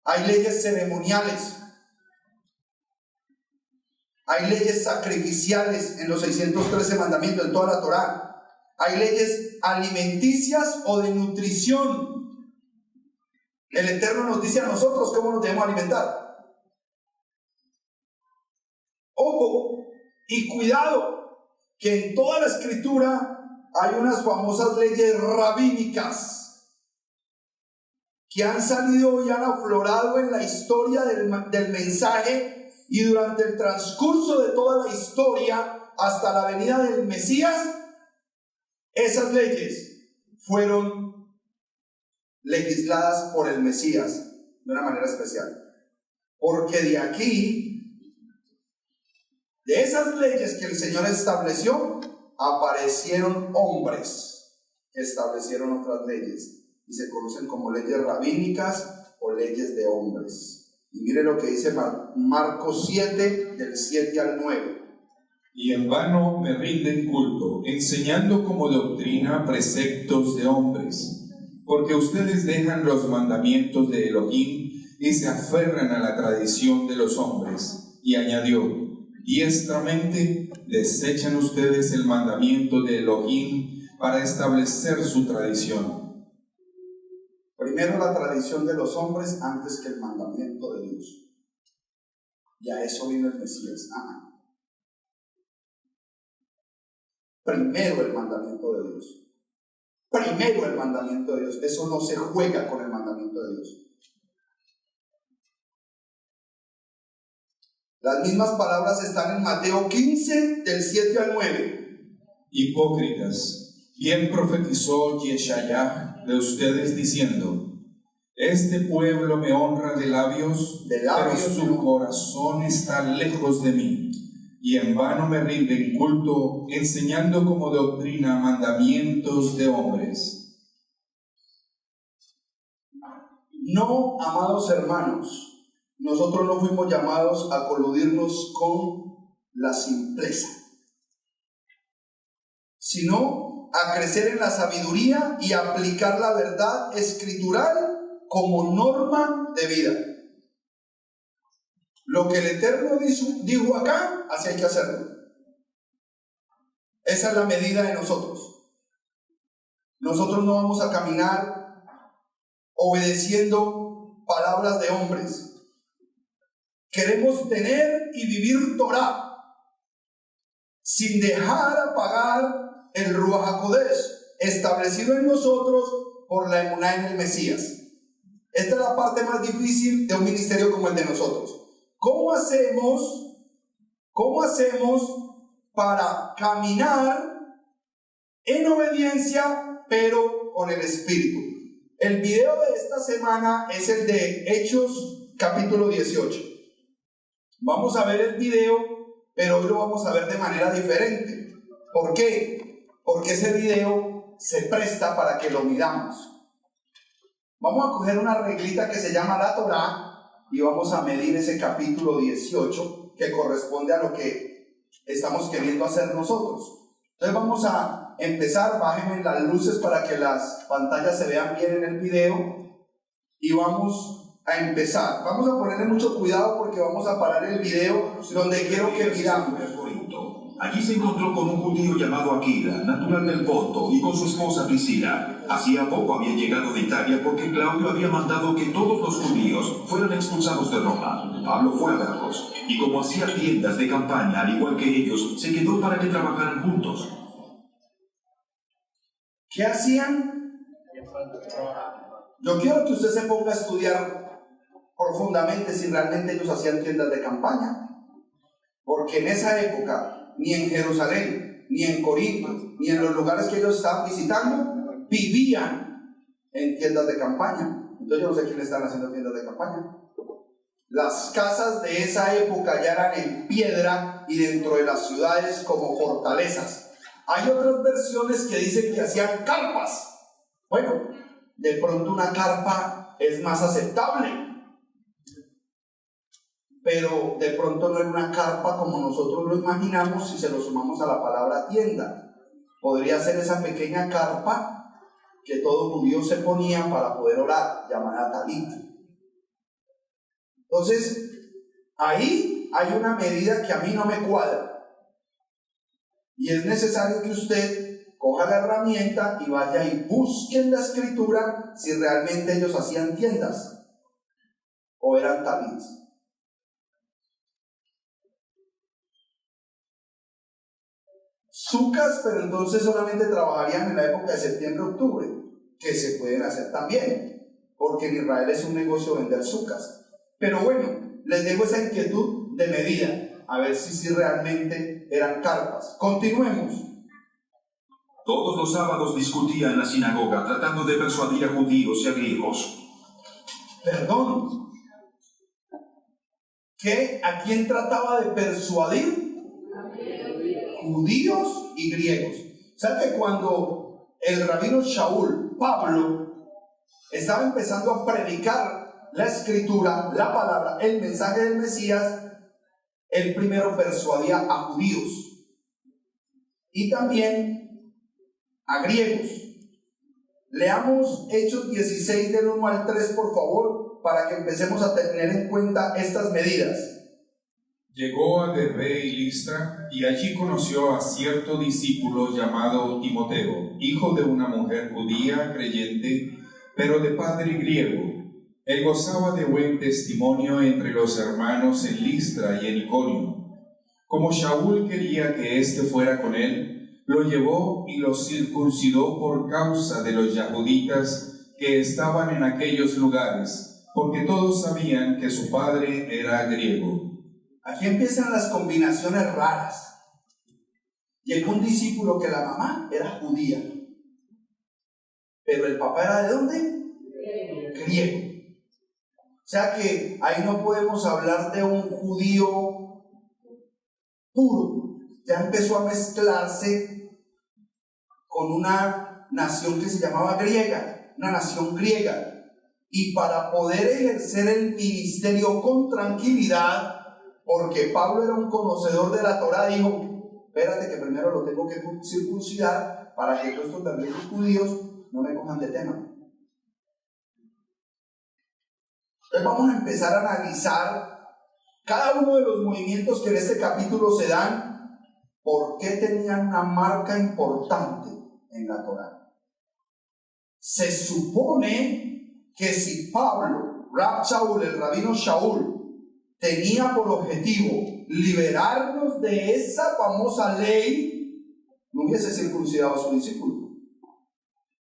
Hay leyes ceremoniales. Hay leyes sacrificiales en los 613 mandamientos, en toda la Torá. Hay leyes alimenticias o de nutrición. El Eterno nos dice a nosotros cómo nos debemos alimentar. Ojo y cuidado, que en toda la Escritura hay unas famosas leyes rabínicas que han salido y han aflorado en la historia del mensaje, y durante el transcurso de toda la historia hasta la venida del Mesías, esas leyes fueron legisladas por el Mesías de una manera especial, porque de aquí, de esas leyes que el Señor estableció, aparecieron hombres que establecieron otras leyes y se conocen como leyes rabínicas o leyes de hombres. Y mire lo que dice Marcos 7, del 7 al 9. Y en vano me rinden culto, enseñando como doctrina preceptos de hombres, porque ustedes dejan los mandamientos de Elohim y se aferran a la tradición de los hombres. Y añadió: diestramente desechan ustedes el mandamiento de Elohim para establecer su tradición. Primero la tradición de los hombres antes que el mandamiento de Dios. Y a eso vino el Mesías. Primero el mandamiento de Dios. Primero el mandamiento de Dios. Eso no se juega con el mandamiento de Dios. Las mismas palabras están en Mateo 15, del 7 al 9. Hipócritas, bien profetizó Yeshayá de ustedes diciendo: este pueblo me honra de labios, pero su corazón está lejos de mí, y en vano me rinden culto, enseñando como doctrina mandamientos de hombres. No, amados hermanos, nosotros no fuimos llamados a coludirnos con la simpleza, sino a crecer en la sabiduría y aplicar la verdad escritural como norma de vida. Lo que el Eterno dijo acá, así hay que hacerlo. Esa es la medida de nosotros. Nosotros no vamos a caminar obedeciendo palabras de hombres. Queremos tener y vivir Torah sin dejar apagar el Ruach HaKodesh establecido en nosotros por la emuná en el Mesías. Esta es la parte más difícil de un ministerio como el de nosotros. ¿Cómo hacemos para caminar en obediencia pero con el Espíritu? El video de esta semana es el de Hechos capítulo 18. Vamos a ver el video, pero hoy lo vamos a ver de manera diferente. ¿Por qué? Porque ese video se presta para que lo midamos. Vamos a coger una reglita que se llama la Torá y vamos a medir ese capítulo 18 que corresponde a lo que estamos queriendo hacer nosotros. Entonces vamos a empezar. Bájenme las luces para que las pantallas se vean bien en el video y vamos a empezar. Vamos a ponerle mucho cuidado porque vamos a parar el video donde quiero que miramos. Allí se encontró con un judío llamado Aquila, natural del Ponto, y con su esposa Priscila. Hacía poco había llegado de Italia porque Claudio había mandado que todos los judíos fueran expulsados de Roma. Pablo fue a verlos, y como hacía tiendas de campaña al igual que ellos, se quedó para que trabajaran juntos. ¿Qué hacían? Yo quiero que usted se ponga a estudiar profundamente si realmente ellos hacían tiendas de campaña, porque en esa época ni en Jerusalén, ni en Corinto, ni en los lugares que ellos estaban visitando, vivían en tiendas de campaña. Entonces yo no sé quiénes están haciendo tiendas de campaña. Las casas de esa época ya eran en piedra y dentro de las ciudades como fortalezas. Hay otras versiones que dicen que hacían carpas. Bueno, de pronto una carpa es más aceptable. pero de pronto no era una carpa como nosotros lo imaginamos si se lo sumamos a la palabra tienda. Podría ser esa pequeña carpa que todo judío se ponía para poder orar, llamada talit. Entonces, ahí hay una medida que a mí no me cuadra. Y es necesario que usted coja la herramienta y vaya y busque en la escritura si realmente ellos hacían tiendas o eran talits. Sucas, pero entonces solamente trabajarían en la época de septiembre-octubre, que se pueden hacer también, porque en Israel es un negocio vender sucas. Pero bueno, les dejo esa inquietud de medida, a ver si realmente eran carpas. Continuemos. Todos los sábados discutía en la sinagoga, tratando de persuadir a judíos y a griegos. Perdón. ¿Qué? ¿A quién trataba de persuadir? Judíos y griegos. ¿Sabe que cuando el rabino Shaul, Pablo, estaba empezando a predicar la escritura, la palabra, el mensaje del Mesías, él primero persuadía a judíos y también a griegos? Leamos Hechos 16 del 1 al 3, por favor, para que empecemos a tener en cuenta estas medidas. Llegó a Derbe y Listra, y allí conoció a cierto discípulo llamado Timoteo, hijo de una mujer judía creyente, pero de padre griego. Él gozaba de buen testimonio entre los hermanos en Listra y en Iconio. Como Shaul quería que éste fuera con él, lo llevó y lo circuncidó por causa de los yahuditas que estaban en aquellos lugares, porque todos sabían que su padre era griego. Aquí empiezan las combinaciones raras. Llegó un discípulo que la mamá era judía, pero el papá era ¿de dónde? Griego. O sea que ahí no podemos hablar de un judío puro. Ya empezó a mezclarse con una nación que se llamaba griega, una nación griega. Y para poder ejercer el ministerio con tranquilidad, porque Pablo era un conocedor de la Torá, dijo: espérate que primero lo tengo que circuncidar para que todos estos también los judíos no me cojan de tema. Entonces vamos a empezar a analizar cada uno de los movimientos que en este capítulo se dan, por qué tenían una marca importante en la Torá. Se supone que si Pablo, Rab Shaul, el rabino Shaul, tenía por objetivo liberarnos de esa famosa ley, no hubiese circuncidado a su discípulo.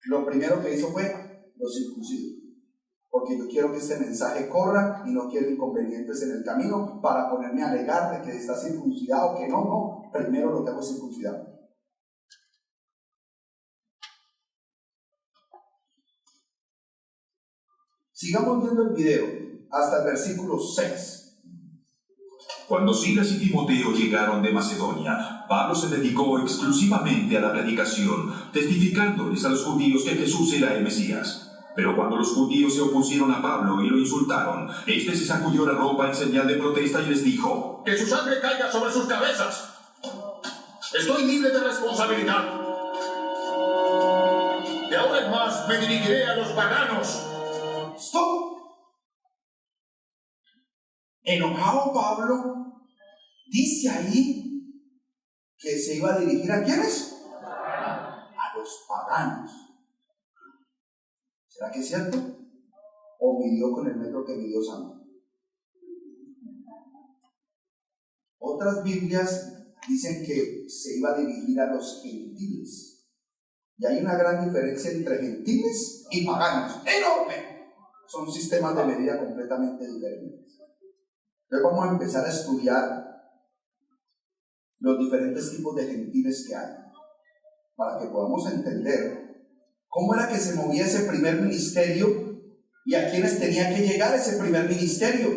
Lo primero que hizo fue lo circuncidó, porque yo quiero que este mensaje corra y no quiero inconvenientes en el camino para ponerme a alegar de que está circuncidado, que no, primero lo tengo circuncidado. Sigamos viendo el video hasta el versículo 6. Cuando Silas y Timoteo llegaron de Macedonia, Pablo se dedicó exclusivamente a la predicación, testificándoles a los judíos que Jesús era el Mesías. Pero cuando los judíos se opusieron a Pablo y lo insultaron, este se sacudió la ropa en señal de protesta y les dijo: ¡que su sangre caiga sobre sus cabezas! Estoy libre de responsabilidad. De ahora en más me dirigiré a los paganos. ¡Stop! Enojado Pablo dice ahí que se iba a dirigir ¿a quiénes? A los paganos. ¿Será que es cierto? ¿O midió con el metro que midió Santo? Otras Biblias dicen que se iba a dirigir a los gentiles. Y hay una gran diferencia entre gentiles y paganos. ¡Enorme! Son sistemas de medida completamente diferentes. Entonces vamos a empezar a estudiar los diferentes tipos de gentiles que hay, para que podamos entender cómo era que se movía ese primer ministerio y a quienes tenía que llegar ese primer ministerio.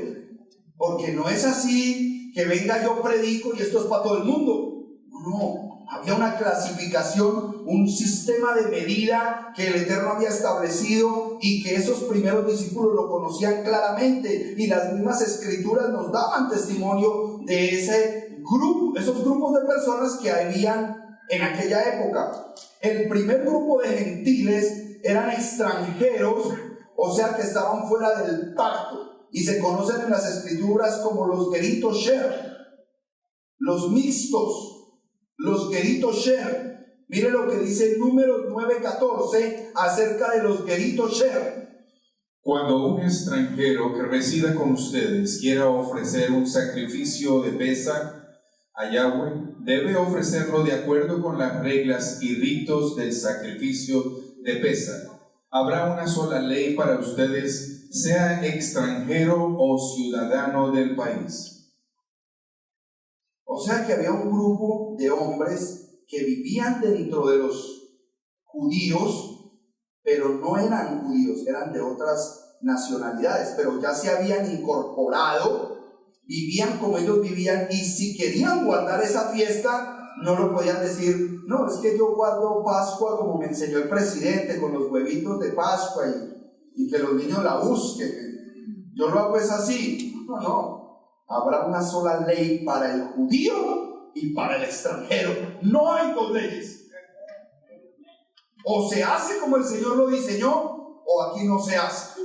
Porque no es así que venga yo predico y esto es para todo el mundo. No, Había una clasificación, un sistema de medida que el Eterno había establecido y que esos primeros discípulos lo conocían claramente, y las mismas escrituras nos daban testimonio de ese grupo, esos grupos de personas que habían en aquella época. El primer grupo de gentiles eran extranjeros, o sea que estaban fuera del pacto, y se conocen en las escrituras como los Geritos Sher, los mixtos, los Geritos Sher. Mire lo que dice Números 9:14 acerca de los Geritos Sher. Cuando un extranjero que resida con ustedes quiera ofrecer un sacrificio de Pesaj a Yahweh, debe ofrecerlo de acuerdo con las reglas y ritos del sacrificio de Pesaj. Habrá una sola ley para ustedes, sea extranjero o ciudadano del país. O sea que había un grupo de hombres que vivían dentro de los judíos, pero no eran judíos, eran de otras nacionalidades, pero ya se habían incorporado, vivían como ellos vivían, y si querían guardar esa fiesta, no lo podían decir, no, es que yo guardo Pascua como me enseñó el presidente, con los huevitos de Pascua y que los niños la busquen. Yo lo hago es así. No. Habrá una sola ley para el judío y para el extranjero. No hay dos leyes. O se hace como el Señor lo diseñó, o aquí no se hace.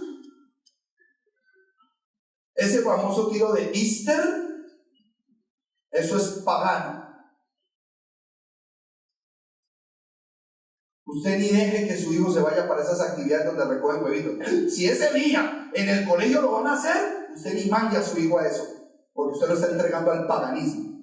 Ese famoso tiro de Easter, eso es pagano. Usted ni deje que su hijo se vaya para esas actividades donde recogen huevitos. Si ese día en el colegio lo van a hacer, usted ni mande a su hijo a eso, porque usted lo está entregando al paganismo.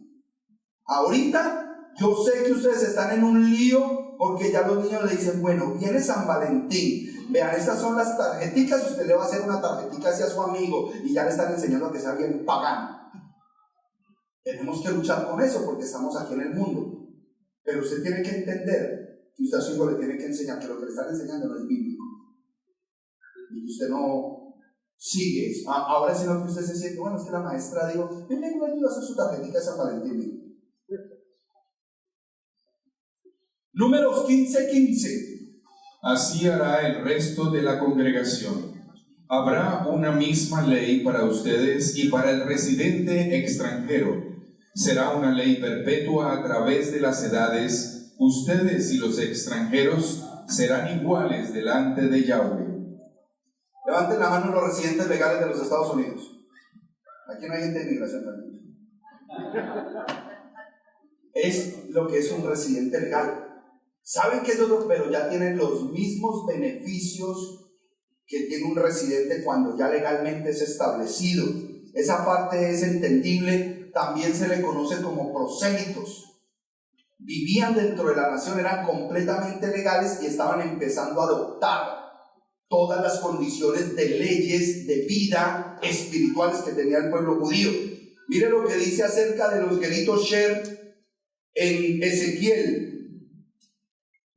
Ahorita yo sé que ustedes están en un lío porque ya los niños le dicen, bueno, viene San Valentín, vean, estas son las tarjeticas, usted le va a hacer una tarjetica hacia su amigo, y ya le están enseñando a que sea bien pagano. Tenemos que luchar con eso porque estamos aquí en el mundo, pero usted tiene que entender que usted a su hijo le tiene que enseñar que lo que le están enseñando no es bíblico, y que usted no sigue eso. Ahora es lo que usted se siente, bueno, es que la maestra dijo, ven, me ayuda a hacer su tarjetita de San Valentín. Números 15:15. Así hará el resto de la congregación. Habrá una misma ley para ustedes y para el residente extranjero. Será una ley perpetua a través de las edades. Ustedes y los extranjeros serán iguales delante de Yahweh. Levanten la mano los residentes legales de los Estados Unidos. Aquí no hay gente de inmigración también. Es lo que es un residente legal. ¿Saben qué es lo? Pero ya tienen los mismos beneficios que tiene un residente cuando ya legalmente es establecido. Esa parte es entendible. También se le conoce como prosélitos. Vivían dentro de la nación, eran completamente legales y estaban empezando a adoptar todas las condiciones de leyes, de vida espirituales que tenía el pueblo judío. Mire lo que dice acerca de los Geritos Sher en Ezequiel.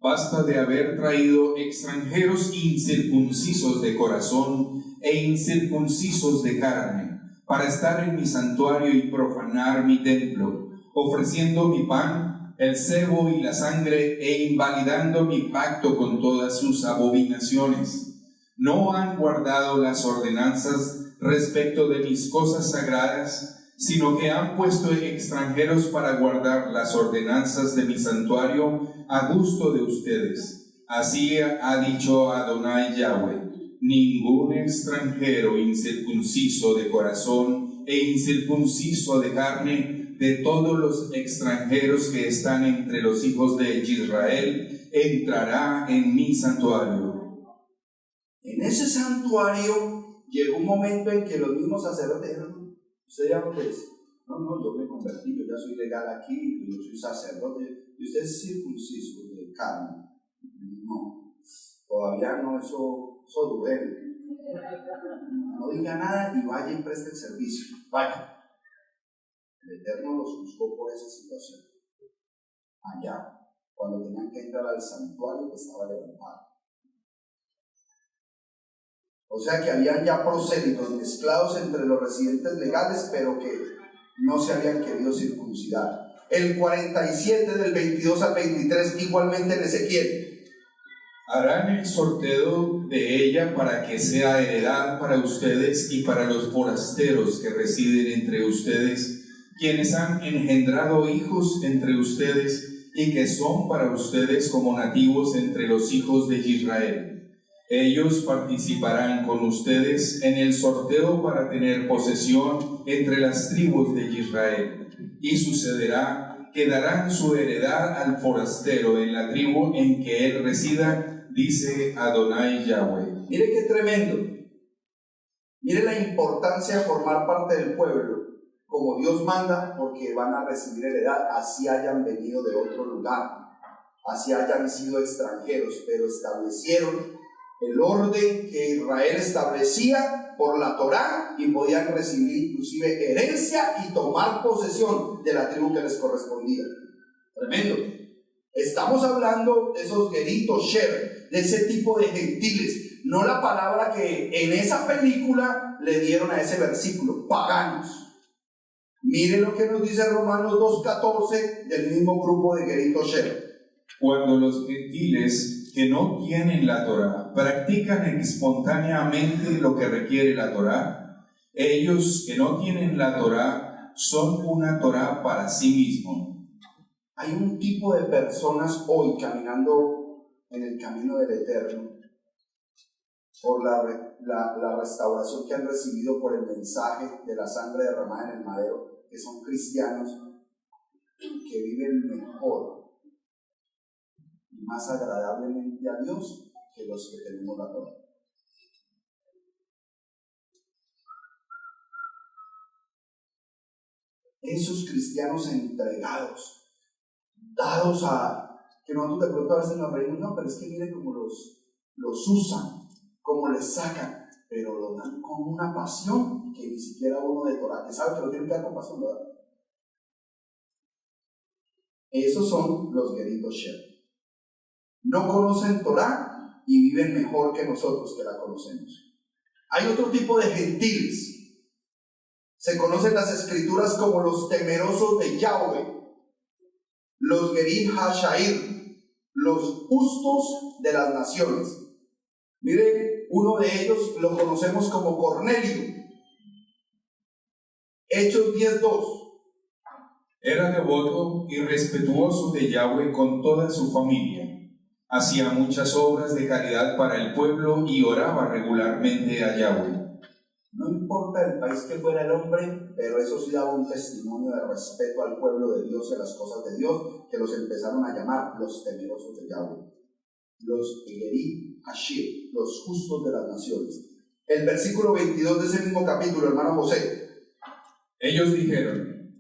Basta de haber traído extranjeros incircuncisos de corazón e incircuncisos de carne para estar en mi santuario y profanar mi templo, ofreciendo mi pan, el cebo y la sangre e invalidando mi pacto con todas sus abominaciones. No han guardado las ordenanzas respecto de mis cosas sagradas, sino que han puesto extranjeros para guardar las ordenanzas de mi santuario a gusto de ustedes. Así ha dicho Adonai Yahweh: ningún extranjero incircunciso de corazón e incircunciso de carne, de todos los extranjeros que están entre los hijos de Israel, entrará en mi santuario. En ese santuario llegó un momento en que los mismos sacerdotes dijeron, ¿usted ya no es? No, yo me convertí, yo ya soy legal aquí, yo soy sacerdote, y usted es circunciso de carne. No, todavía no, eso duele. No diga nada y vaya y preste el servicio, vaya. El Eterno los juzgó por esa situación. Allá, cuando tenían que entrar al santuario que estaba levantado. O sea que habían ya prosélitos mezclados entre los residentes legales, pero que no se habían querido circuncidar. el 47 del 22 al 23, igualmente en Ezequiel. Harán el sorteo de ella para que sea heredad para ustedes y para los forasteros que residen entre ustedes, quienes han engendrado hijos entre ustedes y que son para ustedes como nativos entre los hijos de Israel. Ellos participarán con ustedes en el sorteo para tener posesión entre las tribus de Israel. Y sucederá que darán su heredad al forastero en la tribu en que él resida, dice Adonai Yahweh. Mire qué tremendo. Mire la importancia de formar parte del pueblo, como Dios manda, porque van a recibir heredad, así hayan venido de otro lugar, así hayan sido extranjeros, pero establecieron el orden que Israel establecía por la Torá y podían recibir inclusive herencia y tomar posesión de la tribu que les correspondía. Tremendo. Estamos hablando de esos geritos sher, de ese tipo de gentiles, no la palabra que en esa película le dieron a ese versículo, paganos. Miren lo que nos dice Romanos 2:14 del mismo grupo de geritos sher. Cuando los gentiles que no tienen la Torá practican espontáneamente lo que requiere la Torá, ellos que no tienen la Torá son una Torá para sí mismos. Hay un tipo de personas hoy caminando en el camino del Eterno por la restauración que han recibido por el mensaje de la sangre derramada en el madero, que son cristianos que viven mejor y más agradablemente a Dios que los que tenemos la Torá. Esos cristianos entregados, dados a que nosotros de pronto a veces nos reímos, no, pero es que miren cómo los usan, cómo les sacan, pero lo dan con una pasión que ni siquiera uno de Torá, que sabe que lo tiene que dar con pasión, ¿verdad? Esos son los geritos sher. No conocen Torá y viven mejor que nosotros que la conocemos. Hay otro tipo de gentiles. Se conocen las escrituras como los temerosos de Yahweh, los Geri Hashair, los justos de las naciones. Miren, uno de ellos lo conocemos como Cornelio. Hechos 10:2. Era devoto y respetuoso de Yahweh con toda su familia. Hacía muchas obras de caridad para el pueblo y oraba regularmente a Yahweh. No importa el país que fuera el hombre, pero eso sí daba un testimonio de respeto al pueblo de Dios y a las cosas de Dios, que los empezaron a llamar los temerosos de Yahweh, los Geri Hashir, los justos de las naciones. El versículo 22 de ese mismo capítulo, hermano José. Ellos dijeron: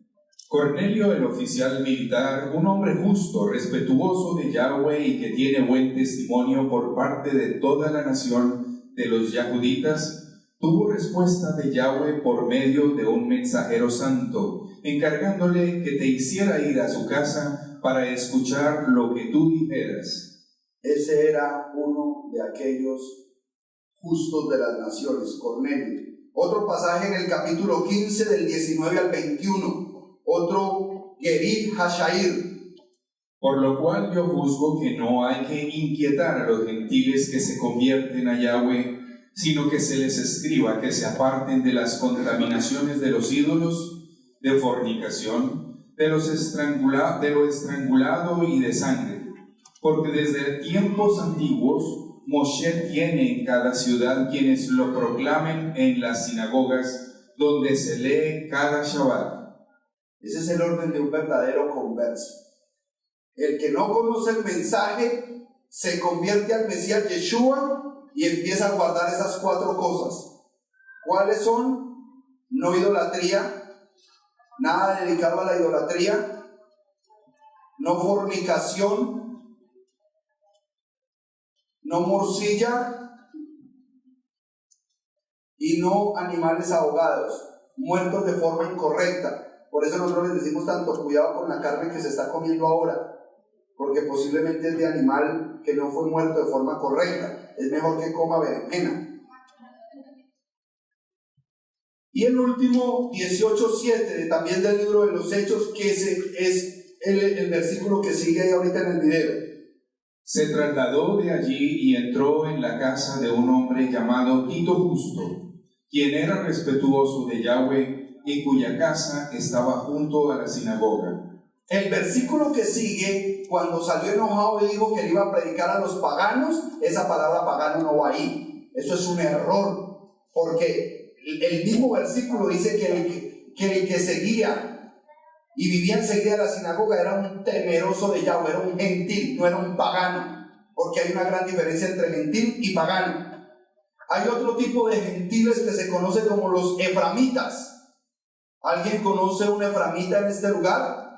Cornelio, el oficial militar, un hombre justo, respetuoso de Yahweh y que tiene buen testimonio por parte de toda la nación de los yahuditas, tuvo respuesta de Yahweh por medio de un mensajero santo, encargándole que te hiciera ir a su casa para escuchar lo que tú dijeras. Ese era uno de aquellos justos de las naciones, Cornelio. Otro pasaje en el capítulo 15 del 19 al 21, otro Geri Hashair. Por lo cual yo juzgo que no hay que inquietar a los gentiles que se convierten a Yahweh, sino que se les escriba que se aparten de las contaminaciones de los ídolos, de fornicación, de lo estrangulado y de sangre, porque desde tiempos antiguos Moshe tiene en cada ciudad quienes lo proclamen en las sinagogas, donde se lee cada Shabbat. Ese es el orden de un verdadero converso. El que no conoce el mensaje se convierte al Mesías Yeshua y empieza a guardar esas 4 cosas. ¿Cuáles son? No idolatría, nada dedicado a la idolatría, no fornicación, no morcilla y no animales ahogados, muertos de forma incorrecta. Por eso nosotros les decimos tanto cuidado con la carne que se está comiendo ahora, porque posiblemente es de animal que no fue muerto de forma correcta. Es mejor que coma berenjena. Y el último, 18:7, también del libro de los Hechos, que es el versículo que sigue ahí ahorita en el video. Se trasladó de allí y entró en la casa de un hombre llamado Tito Justo, quien era respetuoso de Yahweh y cuya casa estaba junto a la sinagoga. El versículo que sigue, cuando salió enojado y dijo que le iba a predicar a los paganos, esa palabra pagano no va ahí. Eso es un error, porque el mismo versículo dice que el que seguía y vivía enseguida de la sinagoga era un temeroso de Yahweh, era un gentil, no era un pagano, porque hay una gran diferencia entre gentil y pagano. Hay otro tipo de gentiles que se conoce como los eframitas. ¿Alguien conoce un eframita en este lugar?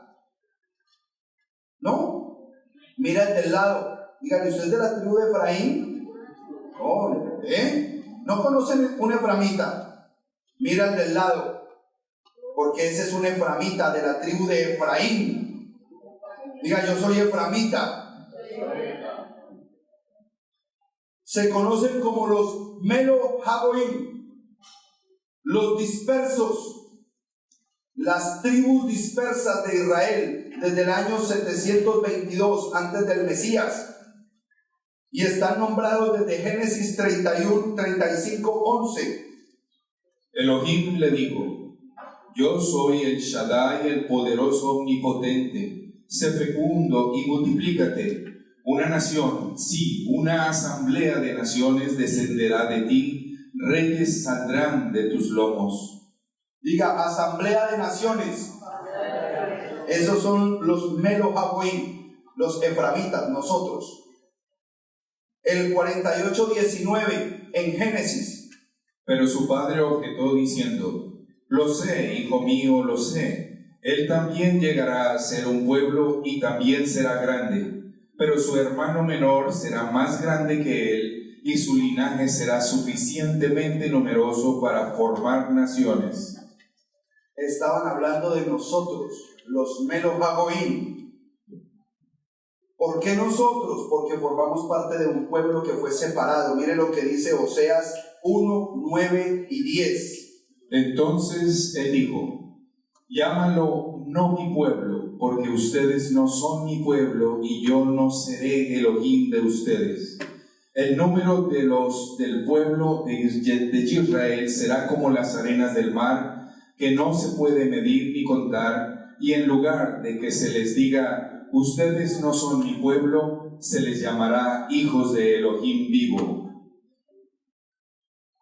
¿No? Mira el del lado. Dígale, ¿usted es de la tribu de Efraín? No, ¿no conocen un eframita? Mira el del lado, porque ese es un eframita de la tribu de Efraín. Diga, yo soy eframita. Se conocen como los Melo Hagoim, los dispersos, las tribus dispersas de Israel desde el año 722 antes del Mesías, y están nombrados desde Génesis 31, 35, 11. Elohim le dijo: yo soy el Shaddai, el poderoso omnipotente. Sé fecundo y multiplícate. Una nación, sí, una asamblea de naciones descenderá de ti. Reyes saldrán de tus lomos. Diga, asamblea de naciones. Esos son los Melo Hagoim, los eframitas, nosotros. El 48:19 en Génesis. Pero su padre objetó diciendo: lo sé, hijo mío, lo sé. Él también llegará a ser un pueblo y también será grande, pero su hermano menor será más grande que él, y su linaje será suficientemente numeroso para formar naciones. Estaban hablando de nosotros, los Melo Hagoim. ¿Por qué nosotros? Porque formamos parte de un pueblo que fue separado. Mire lo que dice Oseas 1, 9 y 10. Entonces él dijo: llámalo no mi pueblo, porque ustedes no son mi pueblo, y yo no seré Elohim de ustedes. El número de los del pueblo de Israel será como las arenas del mar, que no se puede medir ni contar, y en lugar de que se les diga: ustedes no son mi pueblo, se les llamará hijos de Elohim vivo.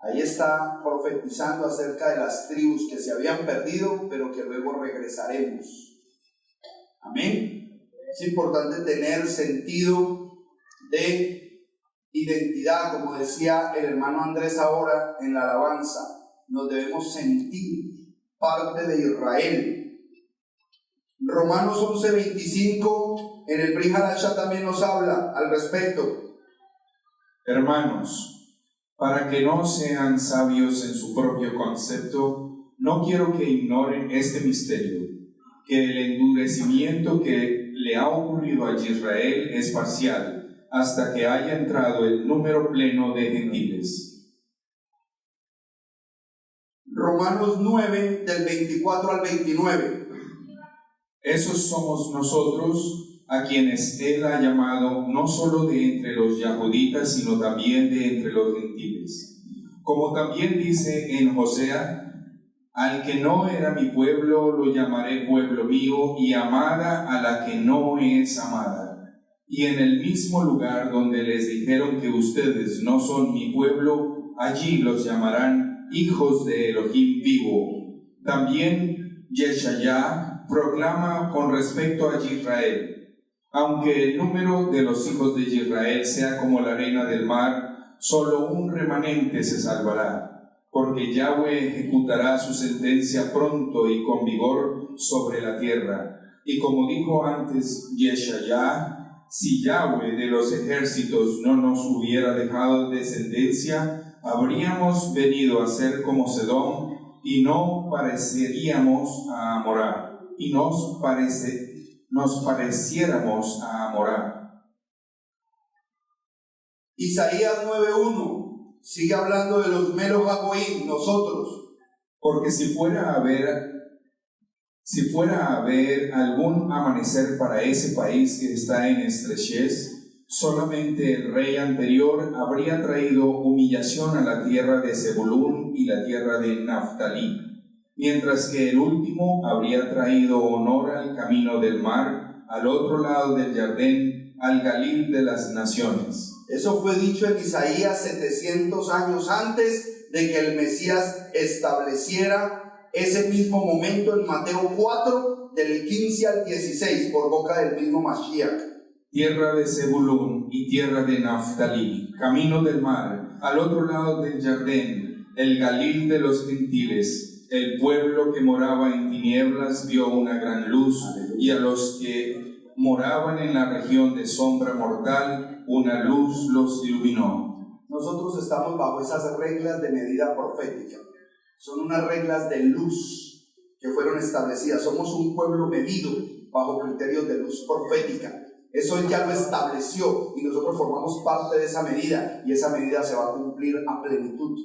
Ahí está profetizando acerca de las tribus que se habían perdido, pero que luego regresaremos. Amén. Es importante tener sentido de identidad, como decía el hermano Andrés ahora en la alabanza. Nos debemos sentir parte de Israel. Romanos 11:25 en el Brit Hadashah también nos habla al respecto. Hermanos, para que no sean sabios en su propio concepto, no quiero que ignoren este misterio, que el endurecimiento que le ha ocurrido a Israel es parcial, hasta que haya entrado el número pleno de gentiles. Romanos 9, del 24 al 29. Esos somos nosotros, a quienes Él ha llamado no solo de entre los yahuditas, sino también de entre los gentiles. Como también dice en Hosea: al que no era mi pueblo lo llamaré pueblo mío, y amada a la que no es amada. Y en el mismo lugar donde les dijeron que ustedes no son mi pueblo, allí los llamarán hijos de Elohim vivo. También Yeshayá proclama con respecto a Israel: aunque el número de los hijos de Israel sea como la arena del mar, solo un remanente se salvará, porque Yahweh ejecutará su sentencia pronto y con vigor sobre la tierra. Y como dijo antes Yeshayá: si Yahweh de los ejércitos no nos hubiera dejado descendencia, habríamos venido a ser como Sedom, y no pareceríamos a Amorá, y nos pareciéramos a Amorá. Isaías 9:1 sigue hablando de los Melo Hagoim, nosotros. Porque si fuera a haber Si fuera a haber algún amanecer para ese país que está en estrechez, solamente el rey anterior habría traído humillación a la tierra de Zebulún y la tierra de Naftalí, mientras que el último habría traído honor al camino del mar, al otro lado del Jardín, al Galil de las naciones. Eso fue dicho en Isaías 700 años antes de que el Mesías estableciera ese mismo momento en Mateo 4, del 15 al 16, por boca del mismo Mashiach. Tierra de Zebulún y tierra de Naftalí, camino del mar, al otro lado del Jardín, el Galil de los gentiles. El pueblo que moraba en tinieblas vio una gran luz, y a los que moraban en la región de sombra mortal, una luz los iluminó. Nosotros estamos bajo esas reglas de medida profética. Son unas reglas de luz que fueron establecidas. Somos un pueblo medido bajo criterios de luz profética. Eso Él ya lo estableció y nosotros formamos parte de esa medida, y esa medida se va a cumplir a plenitud.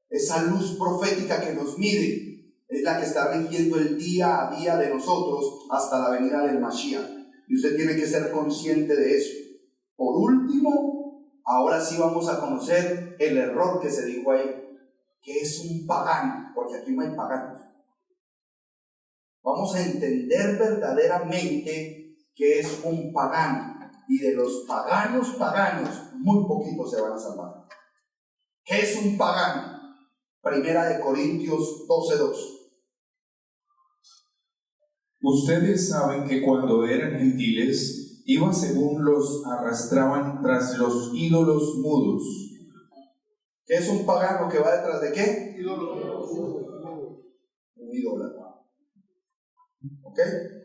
Esa luz profética que nos mide es la que está rigiendo el día a día de nosotros hasta la venida del Mashiach. Y usted tiene que ser consciente de eso. Por último, ahora sí vamos a conocer el error que se dijo ahí, que es un pagano, porque aquí no hay paganos. Vamos a entender verdaderamente qué es un pagano. Y de los paganos, muy poquitos se van a salvar. ¿Qué es un pagano? Primera de Corintios 12:2. Ustedes saben que cuando eran gentiles, iban según los arrastraban tras los ídolos mudos. ¿Qué es un pagano que va detrás de qué? Un idólatra. ¿Ok?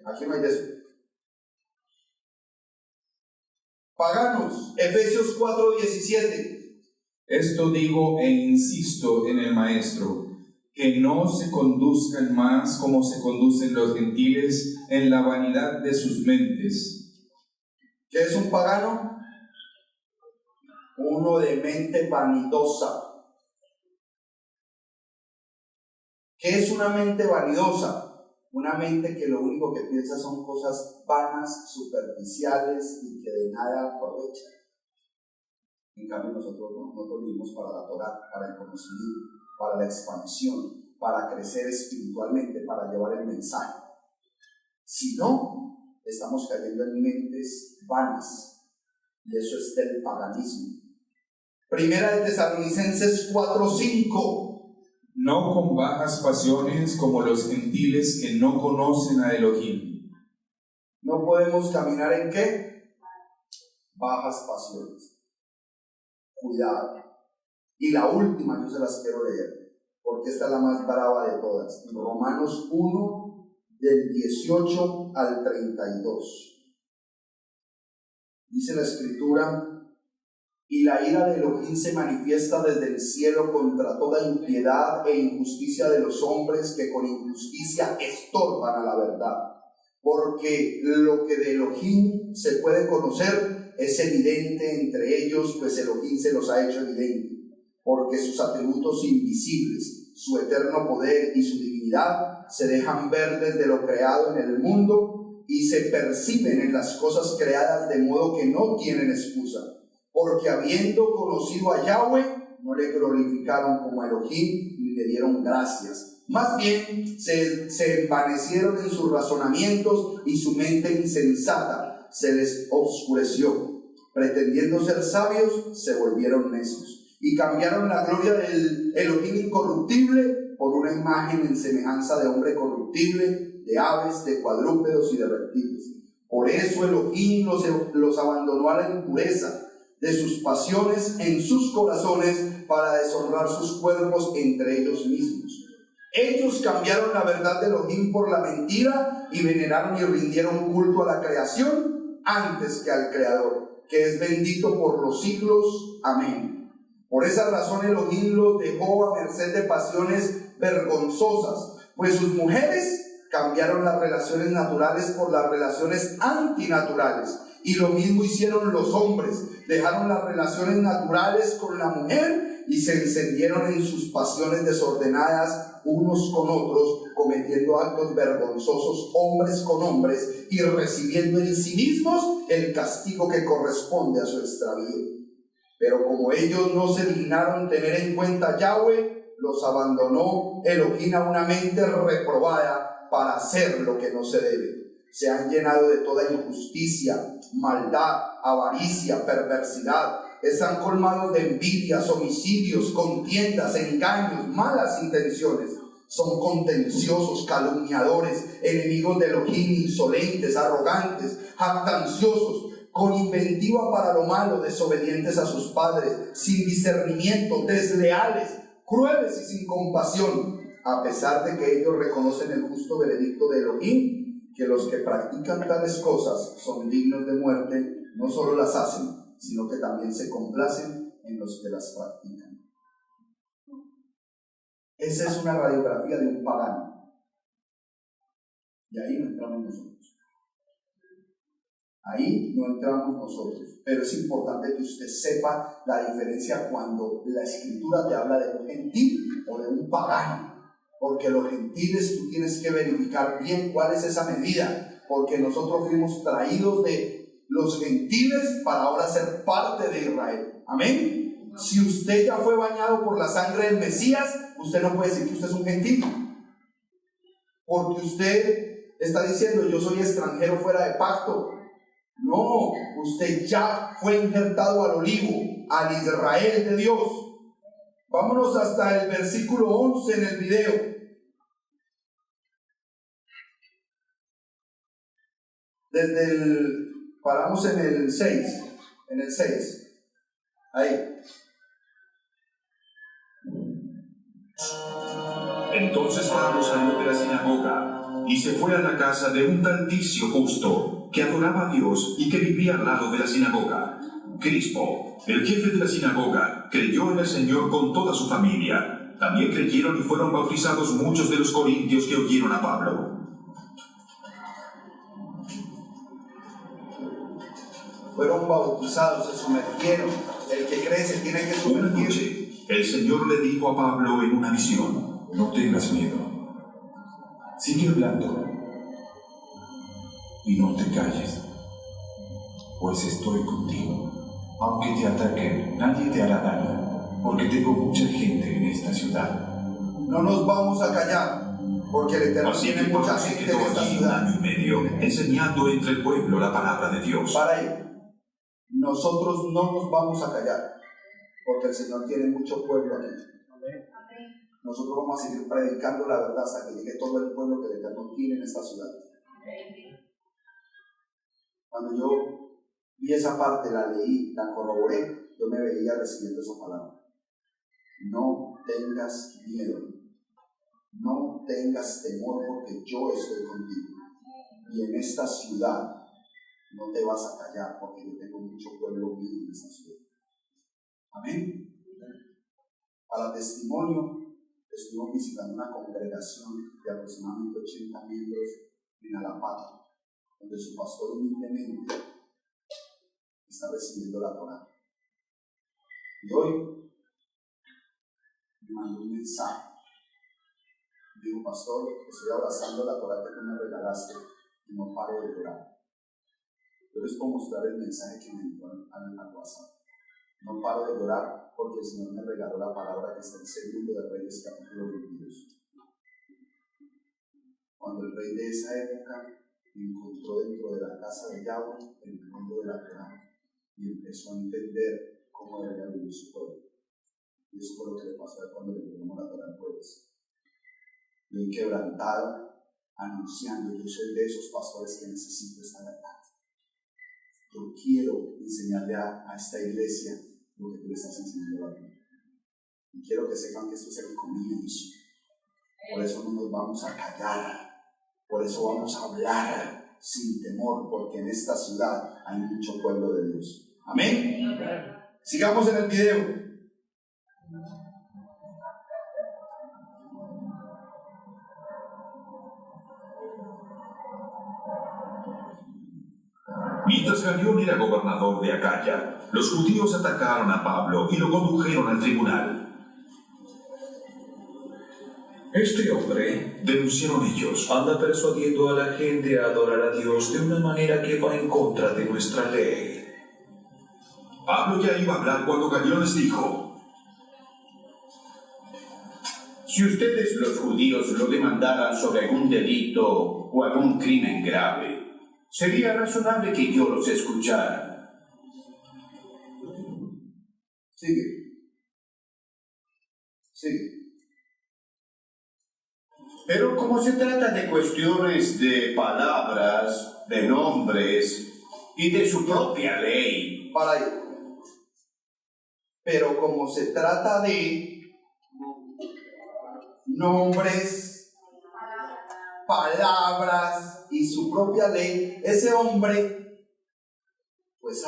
Aquí no hay de eso. Paganos, Efesios 4:17. Esto digo e insisto en el Maestro, que no se conduzcan más como se conducen los gentiles en la vanidad de sus mentes. ¿Qué es un pagano? Uno de mente vanidosa. ¿Qué es una mente vanidosa? Una mente que lo único que piensa son cosas vanas, superficiales y que de nada aprovechan. En cambio nosotros vivimos para la Torah, para el conocimiento, para la expansión, para crecer espiritualmente, para llevar el mensaje. Si no, estamos cayendo en mentes vanas, y eso es del paganismo. Primera de Tesalonicenses 4:5. No con bajas pasiones como los gentiles que no conocen a Elohim. No podemos caminar en ¿qué? Bajas pasiones. Cuidado. Y la última yo se las quiero leer, porque esta es la más brava de todas. Romanos 1, del 18 al 32. Dice la Escritura: y la ira de Elohim se manifiesta desde el cielo contra toda impiedad e injusticia de los hombres que con injusticia estorban a la verdad. Porque lo que de Elohim se puede conocer es evidente entre ellos, pues Elohim se los ha hecho evidente. Porque sus atributos invisibles, su eterno poder y su divinidad se dejan ver desde lo creado en el mundo y se perciben en las cosas creadas, de modo que no tienen excusa. Porque habiendo conocido a Yahweh, no le glorificaron como a Elohim ni le dieron gracias. Más bien se envanecieron en sus razonamientos y su mente insensata se les oscureció. Pretendiendo ser sabios, se volvieron necios y cambiaron la gloria del Elohim incorruptible por una imagen en semejanza de hombre corruptible, de aves, de cuadrúpedos y de reptiles. Por eso Elohim los abandonó a la impureza de sus pasiones en sus corazones, para deshonrar sus cuerpos entre ellos mismos. Ellos cambiaron la verdad de Elohim por la mentira y veneraron y rindieron culto a la creación antes que al Creador, que es bendito por los siglos. Amén. Por esa razón Elohim los dejó a merced de pasiones vergonzosas, pues sus mujeres cambiaron las relaciones naturales por las relaciones antinaturales. Y lo mismo hicieron los hombres, dejaron las relaciones naturales con la mujer y se encendieron en sus pasiones desordenadas unos con otros, cometiendo actos vergonzosos hombres con hombres y recibiendo en sí mismos el castigo que corresponde a su extravío. Pero como ellos no se dignaron tener en cuenta a Yahweh, los abandonó Elohim a una mente reprobada para hacer lo que no se debe. Se han llenado de toda injusticia, maldad, avaricia, perversidad. Están colmados de envidias, homicidios, contiendas, engaños, malas intenciones. Son contenciosos, calumniadores, enemigos de Elohim, insolentes, arrogantes, jactanciosos, con inventiva para lo malo, desobedientes a sus padres, sin discernimiento, desleales, crueles y sin compasión, a pesar de que ellos reconocen el justo veredicto de Elohim, que los que practican tales cosas son dignos de muerte. No solo las hacen, sino que también se complacen en los que las practican. Esa es una radiografía de un pagano. Y ahí no entramos nosotros. Ahí no entramos nosotros. Pero es importante que usted sepa la diferencia cuando la Escritura te habla de un gentil o de un pagano. Porque los gentiles tú tienes que verificar bien cuál es esa medida. Porque nosotros fuimos traídos de los gentiles para ahora ser parte de Israel. Amén. Si usted ya fue bañado por la sangre del Mesías, usted no puede decir que usted es un gentil. Porque usted está diciendo, yo soy extranjero fuera de pacto. No, usted ya fue injertado al olivo, al Israel de Dios. Vámonos hasta el versículo 11 en el video. Paramos en el 6. En el 6. Ahí. Entonces Pablo salió de la sinagoga y se fue a la casa de un tal Ticio Justo, que adoraba a Dios y que vivía al lado de la sinagoga. Crispo, el jefe de la sinagoga, creyó en el Señor con toda su familia. También creyeron y fueron bautizados muchos de los corintios que oyeron a Pablo. Fueron bautizados, se sumergieron. El que cree se tiene que Una sumergir. noche, el Señor le dijo a Pablo en una visión: No tengas miedo. Sigue hablando. Y no te calles, pues estoy contigo. Aunque te ataquen, nadie te hará daño, porque tengo mucha gente en esta ciudad. No nos vamos a callar, porque el Eterno Así tiene que mucha Pablo se gente quedó en esta allí un ciudad. año y medio, enseñando entre el pueblo la palabra de Dios. Para ahí. Nosotros no nos vamos a callar, porque el Señor tiene mucho pueblo aquí. Nosotros vamos a seguir predicando la verdad hasta que llegue todo el pueblo que el Eterno tiene en esta ciudad. Cuando yo vi esa parte, la leí, la corroboré, yo me veía recibiendo esa palabra. No tengas miedo, no tengas temor, porque yo estoy contigo. Y en esta ciudad no te vas a callar, porque yo tengo mucho pueblo mío en esta ciudad. Amén. Para testimonio, estuvimos visitando una congregación de aproximadamente 80 miembros en Alapata, donde su pastor humildemente está recibiendo la Torá. Y hoy me mandó un mensaje. Me dijo: pastor, estoy abrazando la Torá que tú me regalaste y no paro de llorar. Yo les puedo mostrar el mensaje que me envió al WhatsApp. No paro de llorar porque el Señor me regaló la palabra que está en Segundo de Reyes, capítulo 22. Cuando el rey de esa época encontró dentro de la casa de Yahweh el mundo de la Torá y empezó a entender cómo debía vivir su pueblo. Y eso fue lo que le pasó a él cuando le entregamos la Torá al pueblo. Yo quebrantado, anunciando: yo soy de esos pastores que necesito esta verdad. Yo quiero enseñarle a esta iglesia lo que tú le estás enseñando a mí. Y quiero que sepan que esto es el comienzo. Por eso no nos vamos a callar. Por eso vamos a hablar sin temor, porque en esta ciudad hay mucho pueblo de Dios. Amén. Sigamos en el video. Mientras Galión era gobernador de Acaya, los judíos atacaron a Pablo y lo condujeron al tribunal. Este hombre denunciaron ellos. anda persuadiendo a la gente a adorar a Dios de una manera que va en contra de nuestra ley. Pablo ya iba a hablar cuando Galión les dijo: Si ustedes los judíos lo demandaran sobre algún delito o algún crimen grave, sería razonable que yo los escuchara. Sigue. Pero como se trata de cuestiones de palabras, de nombres y de su propia ley. Para ahí. Pero como se trata de nombres, palabras y su propia ley, ese hombre, pues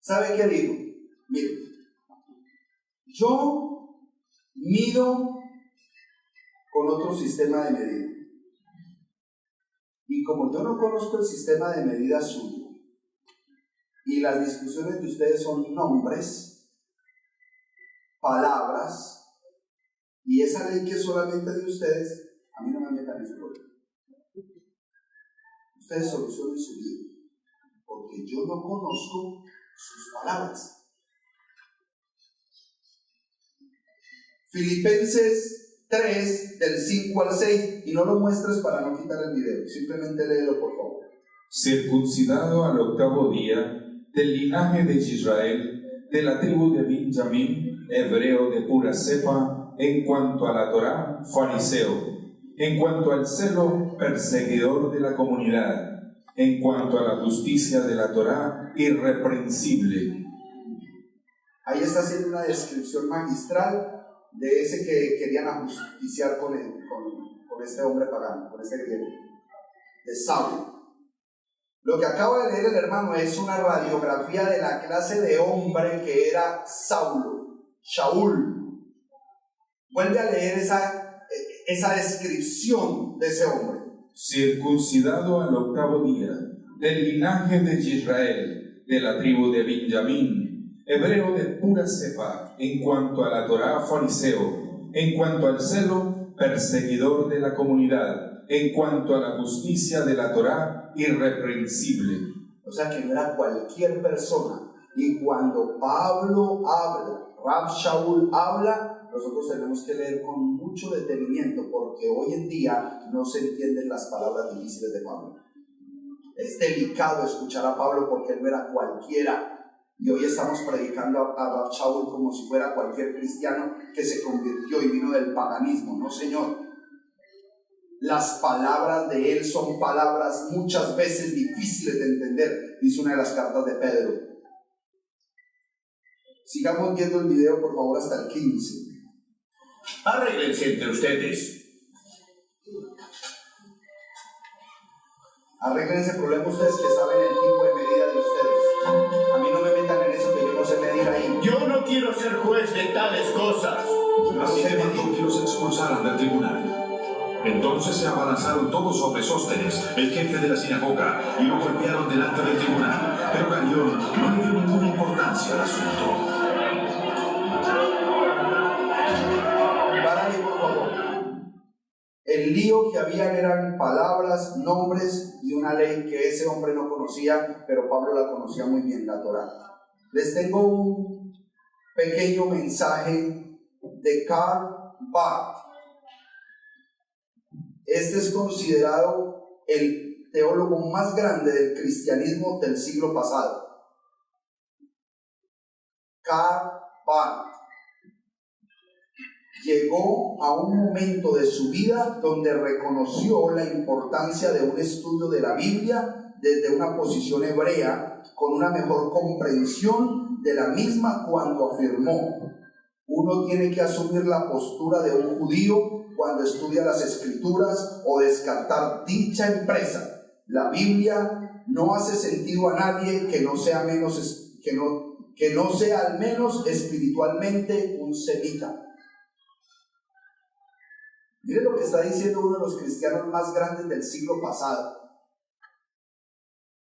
¿sabe qué digo? Mire, yo mido con otro sistema de medida. Y como yo no conozco el sistema de medida suyo, y las discusiones de ustedes son nombres, palabras, y esa ley que es solamente de ustedes, a mí no me metan en su problema. Ustedes solucionen su vida, porque yo no conozco sus palabras. Filipenses 3, del 5 al 6, y no lo muestres para no quitar el video, simplemente léelo por favor. Circuncidado al 8º día, del linaje de Israel, de la tribu de Benjamín, hebreo de pura cepa, en cuanto a la Torá, fariseo, en cuanto al celo, perseguidor de la comunidad, en cuanto a la justicia de la Torá, irreprensible. Ahí está haciendo una descripción magistral de ese que querían ajusticiar con este hombre pagano, con este griego, de Saulo. Lo que acaba de leer el hermano es una radiografía de la clase de hombre que era Saulo, Shaul. Vuelve a leer esa descripción de ese hombre. Circuncidado al 8º día, del linaje de Israel, de la tribu de Benjamín, hebreo de pura cepa, en cuanto a la Torá, fariseo, en cuanto al celo, perseguidor de la comunidad, en cuanto a la justicia de la Torá, irreprensible. O sea que no era cualquier persona. Y cuando Pablo habla, Rab Shaul habla, nosotros tenemos que leer con mucho detenimiento, porque hoy en día no se entienden las palabras difíciles de Pablo. Es delicado escuchar a Pablo porque él no era cualquiera. Y hoy estamos predicando a Rab Shaul como si fuera cualquier cristiano que se convirtió y vino del paganismo. No, señor. Las palabras de él son palabras muchas veces difíciles de entender, dice una de las cartas de Pedro. Sigamos viendo el video, por favor, hasta el 15. Arréglense entre ustedes. Arreglen ese problema ustedes que saben el tipo de medida de ustedes. A mí no me metan en eso que yo no sé medir ahí. Yo no quiero ser juez de tales cosas. Así que mandó que los expulsaran del tribunal. Entonces se abalanzaron todos sobre Sóstenes, el jefe de la sinagoga, y lo golpearon delante del tribunal. Pero Galión no le dio ninguna importancia al asunto. Para ahí, por favor. El lío que habían eran palabras, nombres y una ley que ese hombre no conocía, pero Pablo la conocía muy bien, la Torá. Les tengo un pequeño mensaje de Karl Barth. Este es considerado el teólogo más grande del cristianismo del siglo pasado. Karl Barth llegó a un momento de su vida donde reconoció la importancia de un estudio de la Biblia desde una posición hebrea, con una mejor comprensión de la misma, cuando afirmó: uno tiene que asumir la postura de un judío cuando estudia las Escrituras o descartar dicha empresa. La Biblia no hace sentido a nadie que no sea al menos espiritualmente un semita. Miren lo que está diciendo uno de los cristianos más grandes del siglo pasado.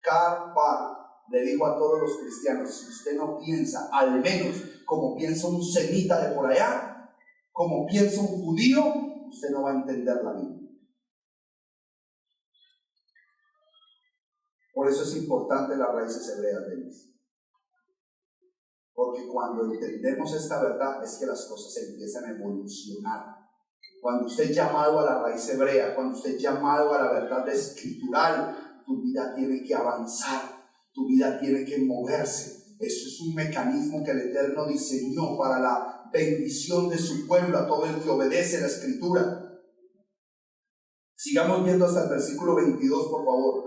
Karl Barth le dijo a todos los cristianos: si usted no piensa al menos como piensa un semita de por allá, como piensa un judío, usted no va a entender la Biblia. Por eso es importante las raíces hebreas de Dios. Porque cuando entendemos esta verdad es que las cosas empiezan a evolucionar. Cuando usted es llamado a la raíz hebrea, cuando usted es llamado a la verdad escritural, tu vida tiene que avanzar, tu vida tiene que moverse. Eso es un mecanismo que el Eterno diseñó para la bendición de su pueblo, a todo el que obedece la escritura. Sigamos viendo hasta el versículo 22, por favor.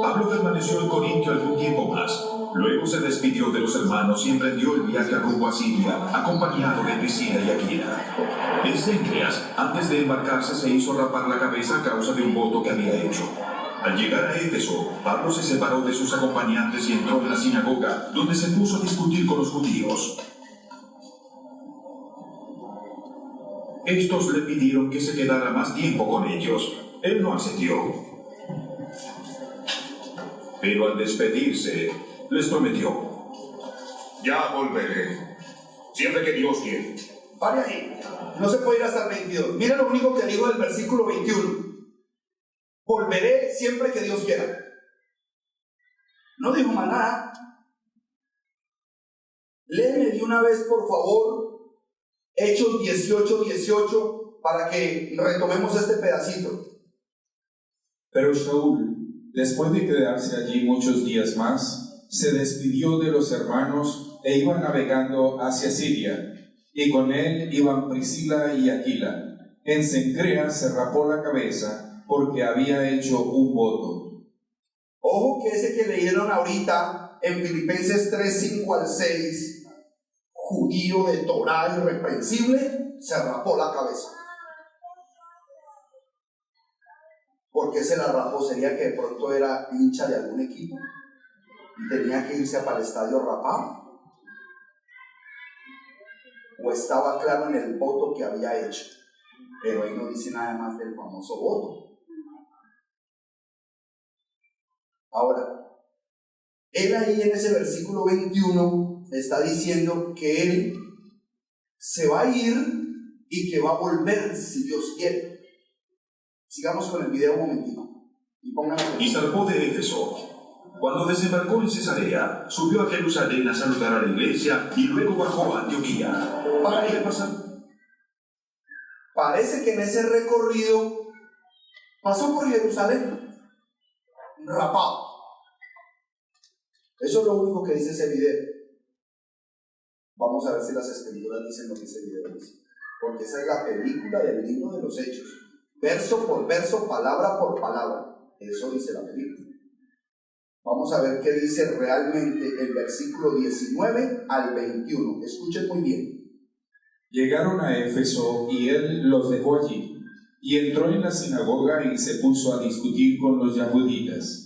Pablo permaneció en Corintio algún tiempo más. Luego se despidió de los hermanos y emprendió el viaje rumbo a Siria, acompañado de Priscila y Aquila. En Cencreas, antes de embarcarse, se hizo rapar la cabeza a causa de un voto que había hecho. Al llegar a Éfeso, Pablo se separó de sus acompañantes y entró en la sinagoga, donde se puso a discutir con los judíos. Estos le pidieron que se quedara más tiempo con ellos. Él no accedió. Pero al despedirse, les prometió: Ya volveré, siempre que Dios quiere. Pare ahí, no se puede ir hasta el 22. Mira lo único que digo del versículo 21. Volveré siempre que Dios quiera. No dijo más nada. Léeme de una vez, por favor, Hechos 18 para que retomemos este pedacito. Pero Shaul, después de quedarse allí muchos días más, se despidió de los hermanos e iba navegando hacia Siria, y con él iban Priscila y Aquila. En Cencreas se rapó la cabeza porque había hecho un voto. Ojo que ese que leyeron ahorita en Filipenses 3, 5 al 6, judío de Torá irreprensible, se rapó la cabeza. ¿Por qué se la rapó? ¿Sería que de pronto era hincha de algún equipo y tenía que irse para el estadio rapado? ¿O estaba claro en el voto que había hecho? Pero ahí no dice nada más del famoso voto. Ahora, él ahí en ese versículo 21 está diciendo que él se va a ir y que va a volver si Dios quiere. Sigamos con el video un momentito. Y zarpó de Éfeso. Cuando desembarcó en Cesarea, subió a Jerusalén a saludar a la iglesia y luego bajó a Antioquía. ¿Qué pasa? Parece que en ese recorrido pasó por Jerusalén rapado. Eso es lo único que dice ese video. Vamos a ver si las escrituras dicen lo que ese video dice, porque esa es la película del libro de los Hechos, verso por verso, palabra por palabra. Eso dice la película. Vamos a ver qué dice realmente el versículo 19 al 21. Escuchen muy bien. Llegaron a Éfeso y él los dejó allí, y entró en la sinagoga y se puso a discutir con los yahuditas.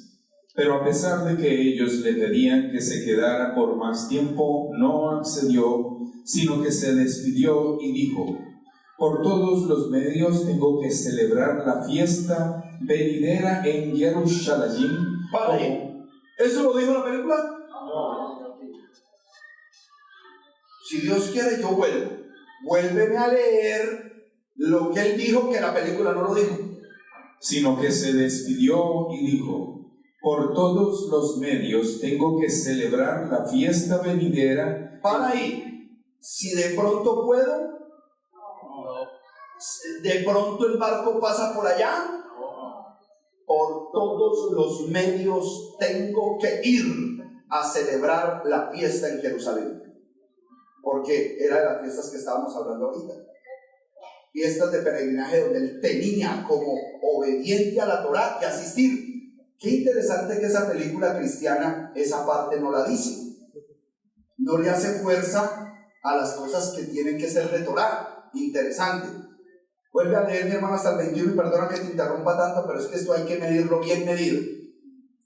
Pero a pesar de que ellos le pedían que se quedara por más tiempo, no accedió, sino que se despidió y dijo: por todos los medios tengo que celebrar la fiesta venidera en Jerusalén. ¿Eso lo dijo la película? No. Si Dios quiere, yo vuelvo. Vuélveme a leer lo que él dijo, que la película no lo dijo. Sino que se despidió y dijo: por todos los medios tengo que celebrar la fiesta venidera. Para ahí, si de pronto puedo, de pronto el barco pasa por allá, por todos los medios tengo que ir a celebrar la fiesta en Jerusalén. Porque era de las fiestas que estábamos hablando ahorita. Fiestas de peregrinaje donde él tenía como obediente a la Torá que asistir. Qué interesante que esa película cristiana esa parte no la dice. No le hace fuerza a las cosas que tienen que ser de Torá. Interesante. Vuelve a leer, mi hermano, hasta el 21 y perdona que te interrumpa tanto, pero es que esto hay que medirlo bien medido.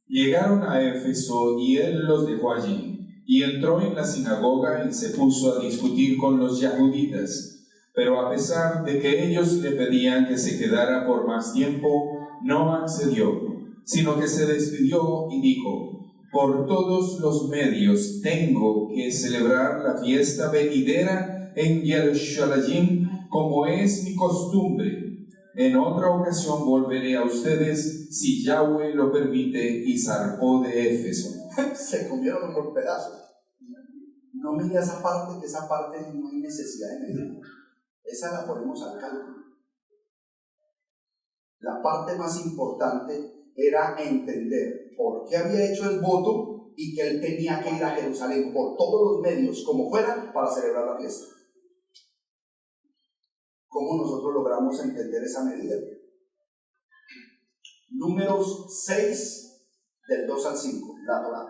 Llegaron a Éfeso y él los dejó allí, y entró en la sinagoga y se puso a discutir con los yahuditas. Pero a pesar de que ellos le pedían que se quedara por más tiempo, no accedió, sino que se despidió y dijo: por todos los medios tengo que celebrar la fiesta venidera en Jerusalén, como es mi costumbre. En otra ocasión volveré a ustedes, si Yahweh lo permite. Y zarpó de Éfeso. Se comieron por pedazos. No mire esa parte, que esa parte no hay necesidad de medir. Esa la ponemos al cálculo. La parte más importante era entender por qué había hecho el voto y que él tenía que ir a Jerusalén por todos los medios, como fuera, para celebrar la fiesta. ¿Cómo nosotros logramos entender esa medida? Números 6, del 2 al 5, la Torá.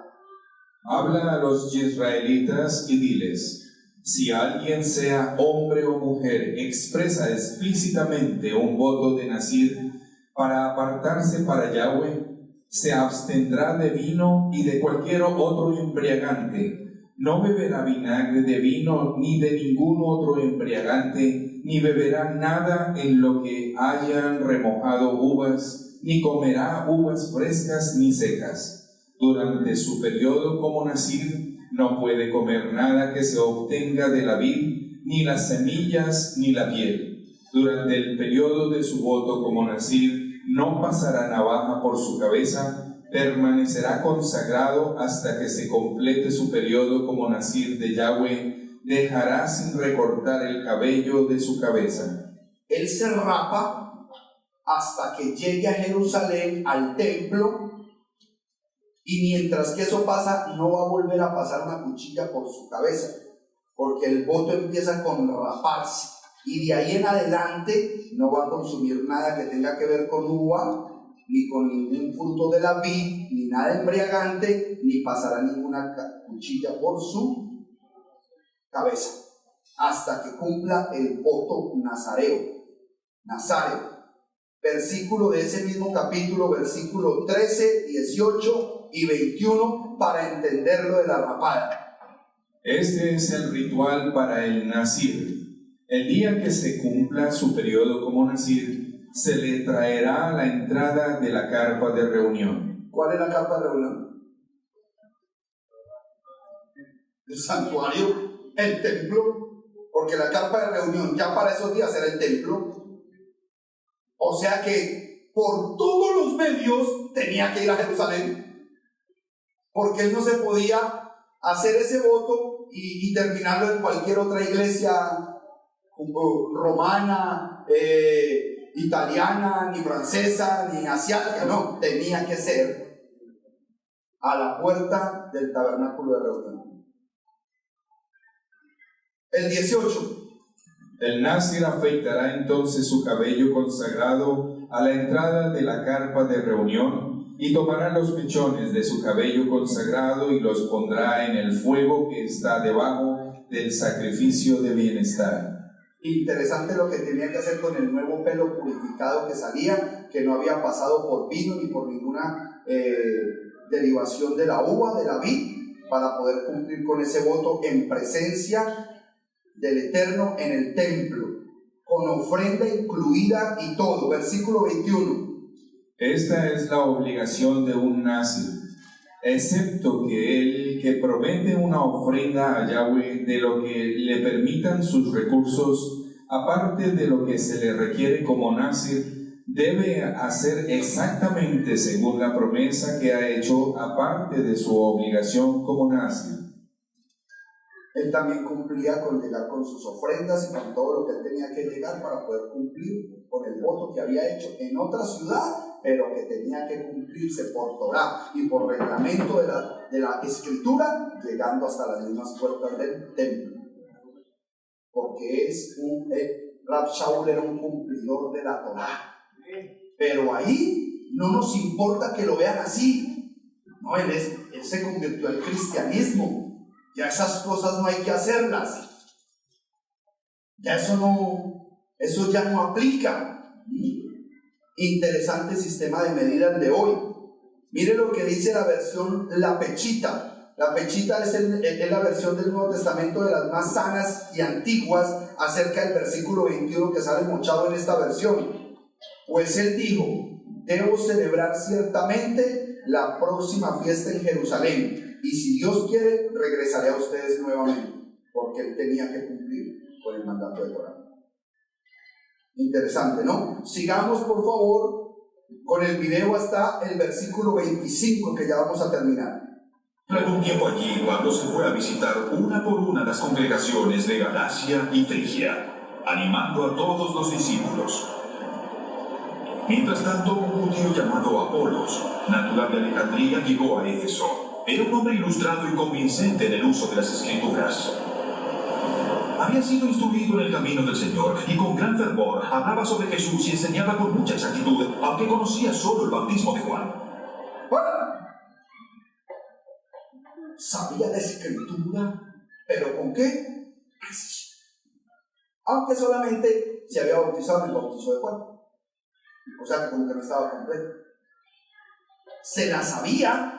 Habla a los israelitas y diles: si alguien, sea hombre o mujer, expresa explícitamente un voto de Nazir para apartarse para Yahweh, se abstendrá de vino y de cualquier otro embriagante. No beberá vinagre de vino ni de ningún otro embriagante, ni beberá nada en lo que hayan remojado uvas, ni comerá uvas frescas ni secas. Durante su periodo como Nazir no puede comer nada que se obtenga de la vid, ni las semillas ni la piel. Durante el periodo de su voto como Nazir no pasará navaja por su cabeza, permanecerá consagrado hasta que se complete su periodo como Nazir de Yahweh. Dejará sin recortar el cabello de su cabeza. Él se rapa hasta que llegue a Jerusalén, al templo, y mientras que eso pasa, no va a volver a pasar una cuchilla por su cabeza, porque el voto empieza con raparse, y de ahí en adelante no va a consumir nada que tenga que ver con uva, ni con ningún fruto de la vid, ni nada embriagante, ni pasará ninguna cuchilla por su cabeza, hasta que cumpla el voto nazareo. Versículo de ese mismo capítulo, versículo 13, 18 y 21, para entenderlo de la rapada. Este es el ritual para el Nazir. El día que se cumpla su periodo como Nazir, se le traerá a la entrada de la carpa de reunión. ¿Cuál es la carpa de reunión? El santuario, el templo, porque la carpa de reunión ya para esos días era el templo. O sea que por todos los medios tenía que ir a Jerusalén, porque él no se podía hacer ese voto y terminarlo en cualquier otra iglesia romana, italiana, ni francesa, ni asiática. No, tenía que ser a la puerta del tabernáculo de reunión. El 18. El Nazir afeitará entonces su cabello consagrado a la entrada de la carpa de reunión, y tomará los mechones de su cabello consagrado y los pondrá en el fuego que está debajo del sacrificio de bienestar. Interesante lo que tenía que hacer con el nuevo pelo purificado que salía, que no había pasado por vino ni por ninguna derivación de la uva, de la vid, para poder cumplir con ese voto en presencia del Eterno en el templo, con ofrenda incluida y todo. Versículo 21. Esta es la obligación de un Nazir, excepto que el que promete una ofrenda a Yahweh de lo que le permitan sus recursos, aparte de lo que se le requiere como Nazir, debe hacer exactamente según la promesa que ha hecho, aparte de su obligación como Nazir. Él también cumplía con llegar con sus ofrendas y con todo lo que él tenía que llegar para poder cumplir con el voto que había hecho en otra ciudad, pero que tenía que cumplirse por Torá y por reglamento de la escritura, llegando hasta las mismas puertas del templo. Porque Rab Shaul era un cumplidor de la Torá. Pero ahí no nos importa que lo vean así. No, él se convirtió al cristianismo. Ya esas cosas no hay que hacerlas. Ya eso ya no aplica. Interesante sistema de medidas de hoy. Mire lo que dice la versión La Pechita. La Pechita es la versión del Nuevo Testamento de las más sanas y antiguas acerca del versículo 21 que sale mochado en esta versión. Pues él dijo: debo celebrar ciertamente la próxima fiesta en Jerusalén. Y si Dios quiere, regresaré a ustedes nuevamente, porque él tenía que cumplir con el mandato de Torah. Interesante, ¿no? Sigamos, por favor, con el video hasta el versículo 25, que ya vamos a terminar. Tras un tiempo allí, Pablo se fue a visitar una por una las congregaciones de Galacia y Frigia, animando a todos los discípulos. Mientras tanto, un judío llamado Apolos, natural de Alejandría, llegó a Éfeso. Era un hombre ilustrado y convincente en el uso de las Escrituras. Había sido instruido en el camino del Señor y con gran fervor hablaba sobre Jesús y enseñaba con mucha exactitud, aunque conocía solo el bautismo de Juan. Bueno, sabía la Escritura, pero ¿con qué? Precisión. Aunque solamente se había bautizado en el bautizo de Juan. O sea, que como que no estaba completo. Se la sabía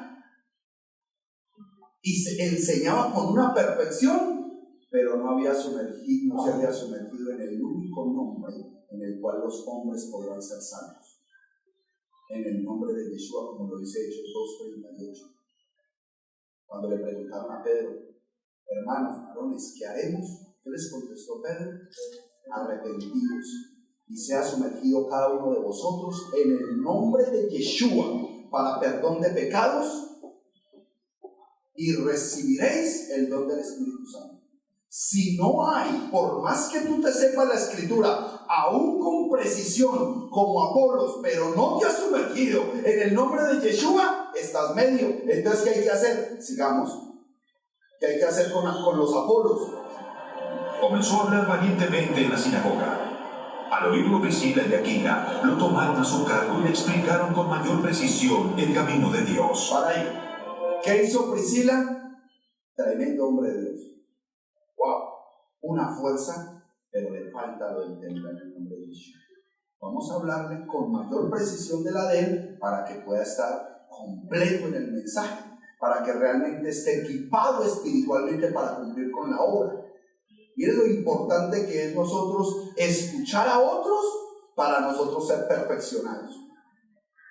y se enseñaba con una perfección, pero no se había sumergido en el único nombre en el cual los hombres podrán ser salvos. En el nombre de Yeshua, como lo dice Hechos 2:38. Cuando le preguntaron a Pedro, hermanos, varones, ¿qué haremos? ¿Qué les contestó Pedro? Arrepentidos y sea sumergido cada uno de vosotros en el nombre de Yeshua para perdón de pecados y recibiréis el don del Espíritu Santo. Si no hay, por más que tú te sepas la Escritura, aún con precisión, como Apolos, pero no te has sumergido en el nombre de Yeshua, estás medio. Entonces, ¿qué hay que hacer? Sigamos. ¿Qué hay que hacer con los Apolos? Comenzó a hablar valientemente en la sinagoga. Al oírlo Priscila y Aquila, lo tomaron a su cargo y le explicaron con mayor precisión el camino de Dios. Para ahí. ¿Qué hizo Priscila? Tremendo hombre de Dios. ¡Wow! Una fuerza, pero le falta lo del templo en el nombre de Yeshua. Vamos a hablarle con mayor precisión de la de él para que pueda estar completo en el mensaje, para que realmente esté equipado espiritualmente para cumplir con la obra. Miren lo importante que es nosotros escuchar a otros para nosotros ser perfeccionados.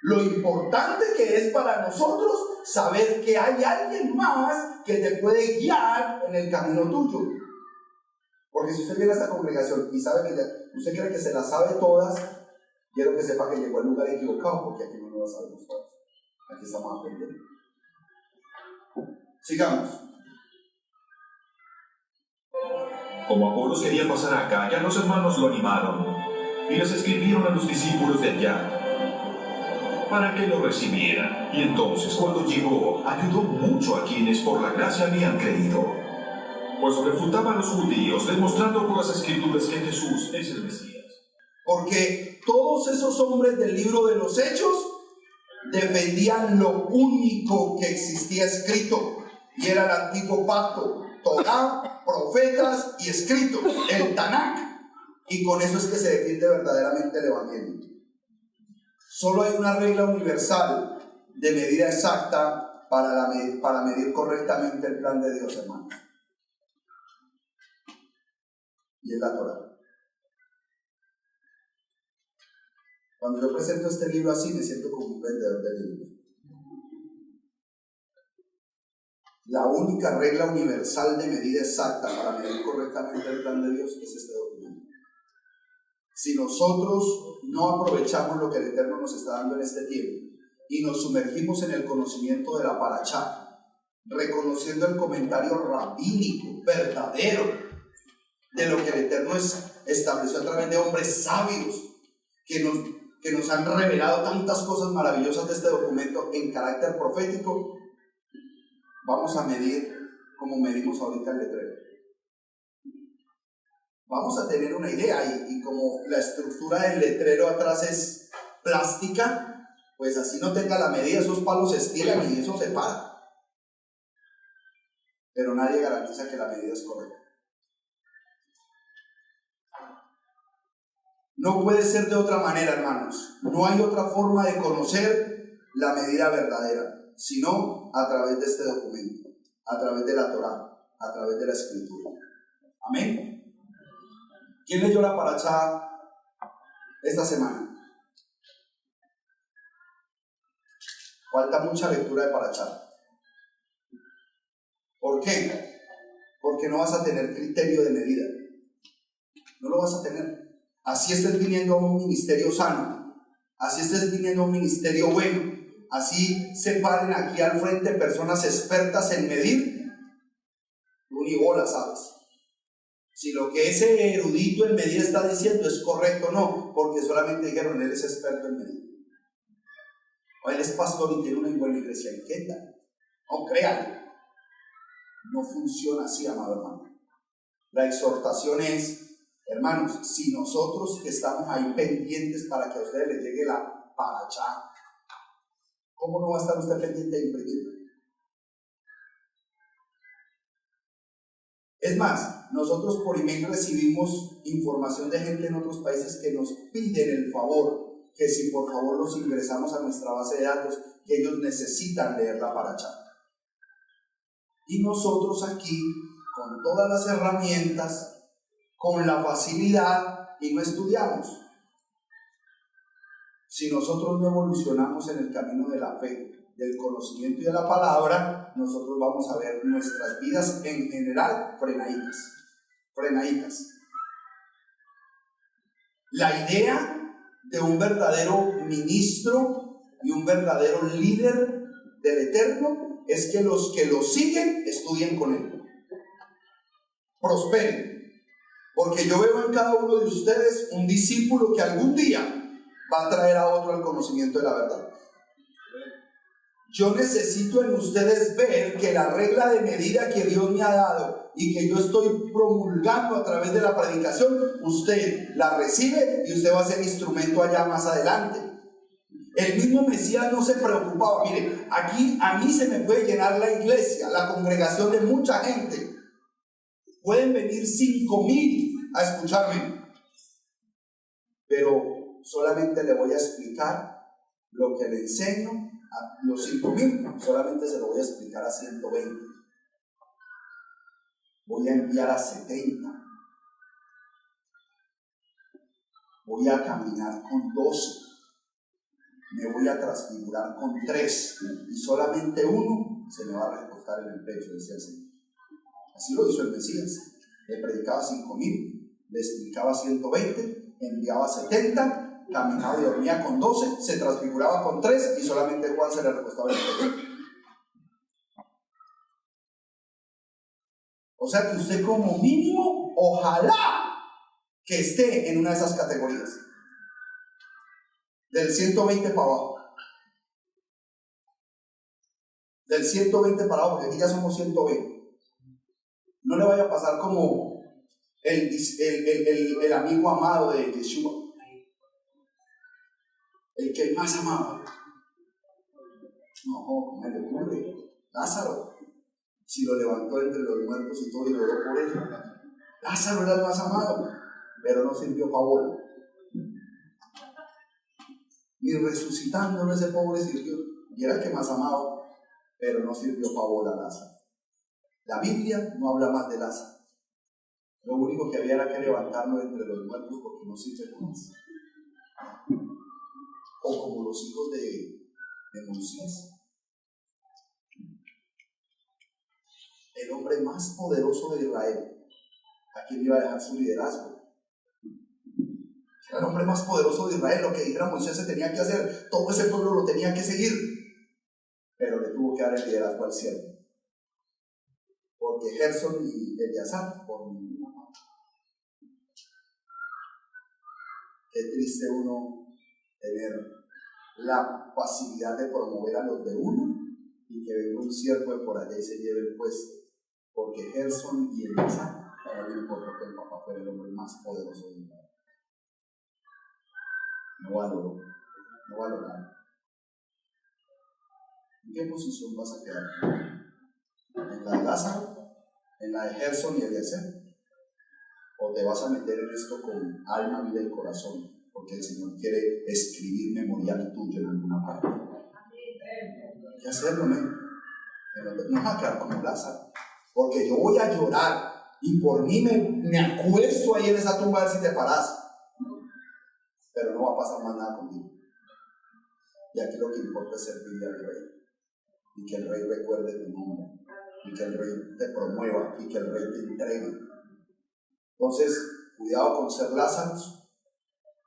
Lo importante que es para nosotros saber que hay alguien más que te puede guiar en el camino tuyo. Porque si usted viene a esta congregación y sabe que usted cree que se las sabe todas, quiero que sepa que llegó al lugar equivocado, porque aquí no las sabemos todas. Aquí estamos aprendiendo. Sigamos. Como Apolos quería pasar a Acaya, los hermanos lo animaron y les escribieron a los discípulos de allá para que lo recibieran. Y entonces, cuando llegó, ayudó mucho a quienes por la gracia habían creído, pues refutaba a los judíos, demostrando por las Escrituras que Jesús es el Mesías. Porque todos esos hombres del libro de los Hechos defendían lo único que existía escrito, y era el antiguo pacto, Torá, profetas y escrito, el Tanakh. Y con eso es que se defiende verdaderamente el Evangelio. Solo hay una regla universal de medida exacta para medir correctamente el plan de Dios, hermano. Y es la Torá. Cuando yo presento este libro así, me siento como un vendedor de libros. La única regla universal de medida exacta para medir correctamente el plan de Dios es este documento. Si nosotros no aprovechamos lo que el Eterno nos está dando en este tiempo y nos sumergimos en el conocimiento de la Parashá, reconociendo el comentario rabínico, verdadero, de lo que el Eterno estableció a través de hombres sabios que nos han revelado tantas cosas maravillosas de este documento en carácter profético, vamos a medir como medimos ahorita el letrero. Vamos a tener una idea y como la estructura del letrero atrás es plástica, pues así no tenga la medida, esos palos se estiran y eso se para. Pero nadie garantiza que la medida es correcta. No puede ser de otra manera, hermanos. No hay otra forma de conocer la medida verdadera, sino a través de este documento, a través de la Torá, a través de la Escritura. Amén. ¿Quién leyó la Parashá esta semana? Falta mucha lectura de Parashá. ¿Por qué? Porque no vas a tener criterio de medida. No lo vas a tener. Así estés viniendo a un ministerio sano, así estés viniendo a un ministerio bueno, así se paren aquí al frente personas expertas en medir, tú ni bola sabes. Si lo que ese erudito en medida está diciendo es correcto o no, porque solamente dijeron él es experto en medir. O él es pastor y tiene una buena iglesia en Queta. No crean. No funciona así, amado hermano. La exhortación es, hermanos, si nosotros que estamos ahí pendientes para que a ustedes les llegue la Parashá, ¿cómo no va a estar usted pendiente de imprimirla? Es más, nosotros por email recibimos información de gente en otros países que nos piden el favor, que si por favor los ingresamos a nuestra base de datos, que ellos necesitan leer la Parashá. Y nosotros aquí, con todas las herramientas, con la facilidad, y no estudiamos. Si nosotros no evolucionamos en el camino de la fe, del conocimiento y de la palabra, nosotros vamos a ver nuestras vidas en general frenaditas. La idea de un verdadero ministro y un verdadero líder del Eterno es que los que lo siguen estudien con él, prosperen, porque yo veo en cada uno de ustedes un discípulo que algún día va a traer a otro al conocimiento de la verdad. Yo necesito en ustedes ver que la regla de medida que Dios me ha dado y que yo estoy promulgando a través de la predicación, usted la recibe y usted va a ser instrumento allá más adelante. El mismo Mesías no se preocupaba. Mire, aquí a mí se me puede llenar la iglesia, la congregación de mucha gente. Pueden venir 5,000 a escucharme, pero solamente le voy a explicar lo que le enseño a los 5,000, solamente se lo voy a explicar a 120. Voy a enviar a 70. Voy a caminar con 12. Me voy a transfigurar con 3. Y solamente uno se me va a recostar en el pecho, decía el Señor. Así lo hizo el Mesías. Le predicaba 5,000, le explicaba 120, enviaba 70. Caminaba y dormía con 12, se transfiguraba con 3 y solamente Juan se le recostaba en el pecho. O sea que usted como mínimo, ojalá que esté en una de esas categorías. Del 120 para abajo. Del 120 para abajo, porque aquí ya somos 120. No le vaya a pasar como el amigo amado de Yeshua. El que más amaba. No, ¿cómo le ocurre? Lázaro, si lo levantó entre los muertos y todo y lloró por él. Lázaro era el más amado, pero no sirvió para bola. Ni resucitándolo ese pobre sirvió. Y era el que más amaba, pero no sirvió para bola Lázaro. La Biblia no habla más de Lázaro. Lo único que había era que levantarlo entre los muertos porque no sirve más. O como los hijos de Moisés. El hombre más poderoso de Israel, ¿a quién iba a dejar su liderazgo? Era el hombre más poderoso de Israel. Lo que dijera Moisés se tenía que hacer. Todo ese pueblo lo tenía que seguir. Pero le tuvo que dar el liderazgo al siervo. Porque Gerson y Eleazar, por mi mamá. Qué triste uno tener la facilidad de promover a los de uno y que venga un siervo de por allá y se lleve el puesto, porque Gerson y Eleazar no le importó que el papá fuera el hombre más poderoso de Israel. No valoraron. ¿En qué posición vas a quedar? ¿En la de Lázaro? ¿En la de Gerson y Eleazar? ¿O te vas a meter en esto con alma, vida y corazón? Porque el Señor quiere escribir memorial tuyo en alguna parte. ¿Qué hacerlo, no? No vas a quedar como Lázaro. Porque yo voy a llorar y por mí me acuesto ahí en esa tumba a ver si te paras. Pero no va a pasar más nada contigo. Y aquí lo que importa es servirle al Rey. Y que el Rey recuerde tu nombre. Y que el Rey te promueva. Y que el Rey te entregue. Entonces, cuidado con ser Lázaro.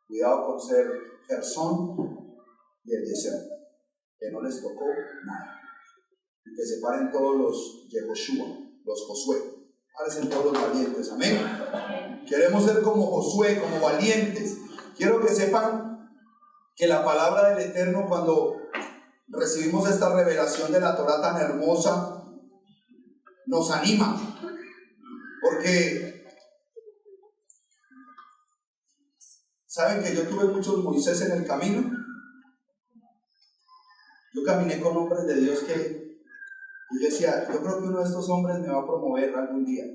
Cuidado con ser Gersón y Eliezer, que no les tocó nada. Y que se paren todos los Yehoshua, los Josué. Parecen todos los valientes, amén. Queremos ser como Josué, como valientes. Quiero que sepan que la palabra del Eterno, cuando recibimos esta revelación de la Torá tan hermosa, nos anima. Porque ¿saben que yo tuve muchos Moisés en el camino? Yo caminé con hombres de Dios que yo decía, yo creo que uno de estos hombres me va a promover algún día.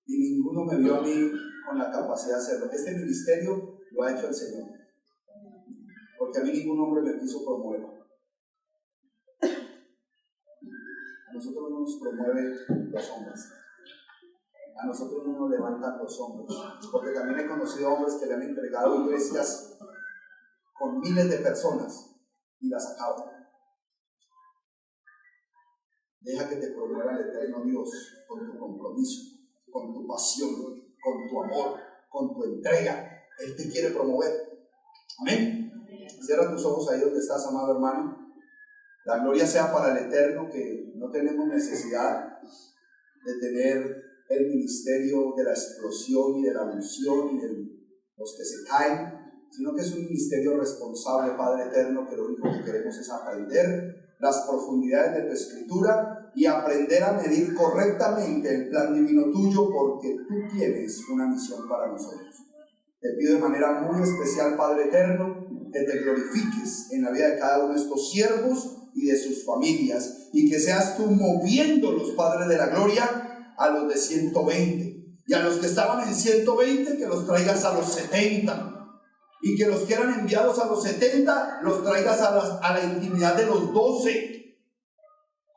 Y ninguno me vio a mí con la capacidad de hacerlo. Este ministerio lo ha hecho el Señor. Porque a mí ningún hombre me quiso promover. A nosotros no nos promueven los hombres. A nosotros no nos levantan los hombres. Porque también he conocido hombres que le han entregado iglesias con miles de personas y las acaban. Deja que te promueva el eterno Dios con tu compromiso, con tu pasión, con tu amor, con tu entrega. Él te quiere promover. Amén. Cierra tus ojos ahí donde estás, amado hermano. La gloria sea para el Eterno, que no tenemos necesidad de tener el ministerio de la explosión y de la unción y de los que se caen, sino que es un ministerio responsable, Padre Eterno, que lo único que queremos es aprender las profundidades de tu Escritura y aprender a medir correctamente el plan divino tuyo, porque tú tienes una misión para nosotros. Te pido de manera muy especial, Padre Eterno, que te glorifiques en la vida de cada uno de estos siervos y de sus familias, y que seas tú moviéndolos, Padre de la gloria, a los de 120, y a los que estaban en 120, que los traigas a los 70, y que los que eran enviados a los 70, los traigas a la intimidad de los 12,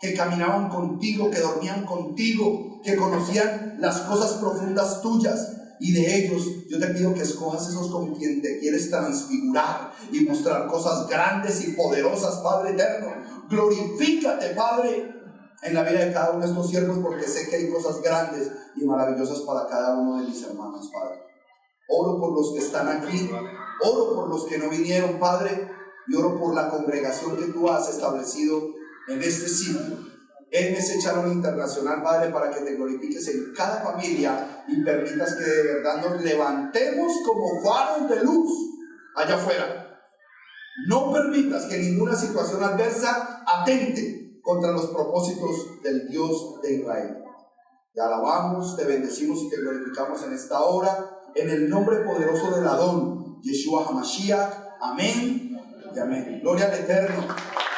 que caminaban contigo, que dormían contigo, que conocían las cosas profundas tuyas. Y de ellos yo te pido que escojas esos con quien te quieres transfigurar y mostrar cosas grandes y poderosas, Padre Eterno. Glorifícate, Padre, en la vida de cada uno de estos siervos, porque sé que hay cosas grandes y maravillosas para cada uno de mis hermanos, Padre. Oro por los que están aquí, oro por los que no vinieron, Padre, y oro por la congregación que tú has establecido en este sitio. En ese Shalom Internacional, Padre, para que te glorifiques en cada familia y permitas que de verdad nos levantemos como faros de luz allá afuera. No permitas que ninguna situación adversa atente contra los propósitos del Dios de Israel. Te alabamos, te bendecimos y te glorificamos en esta hora, en el nombre poderoso del Adón, Yeshua HaMashiach. Amén y amén. Gloria al Eterno.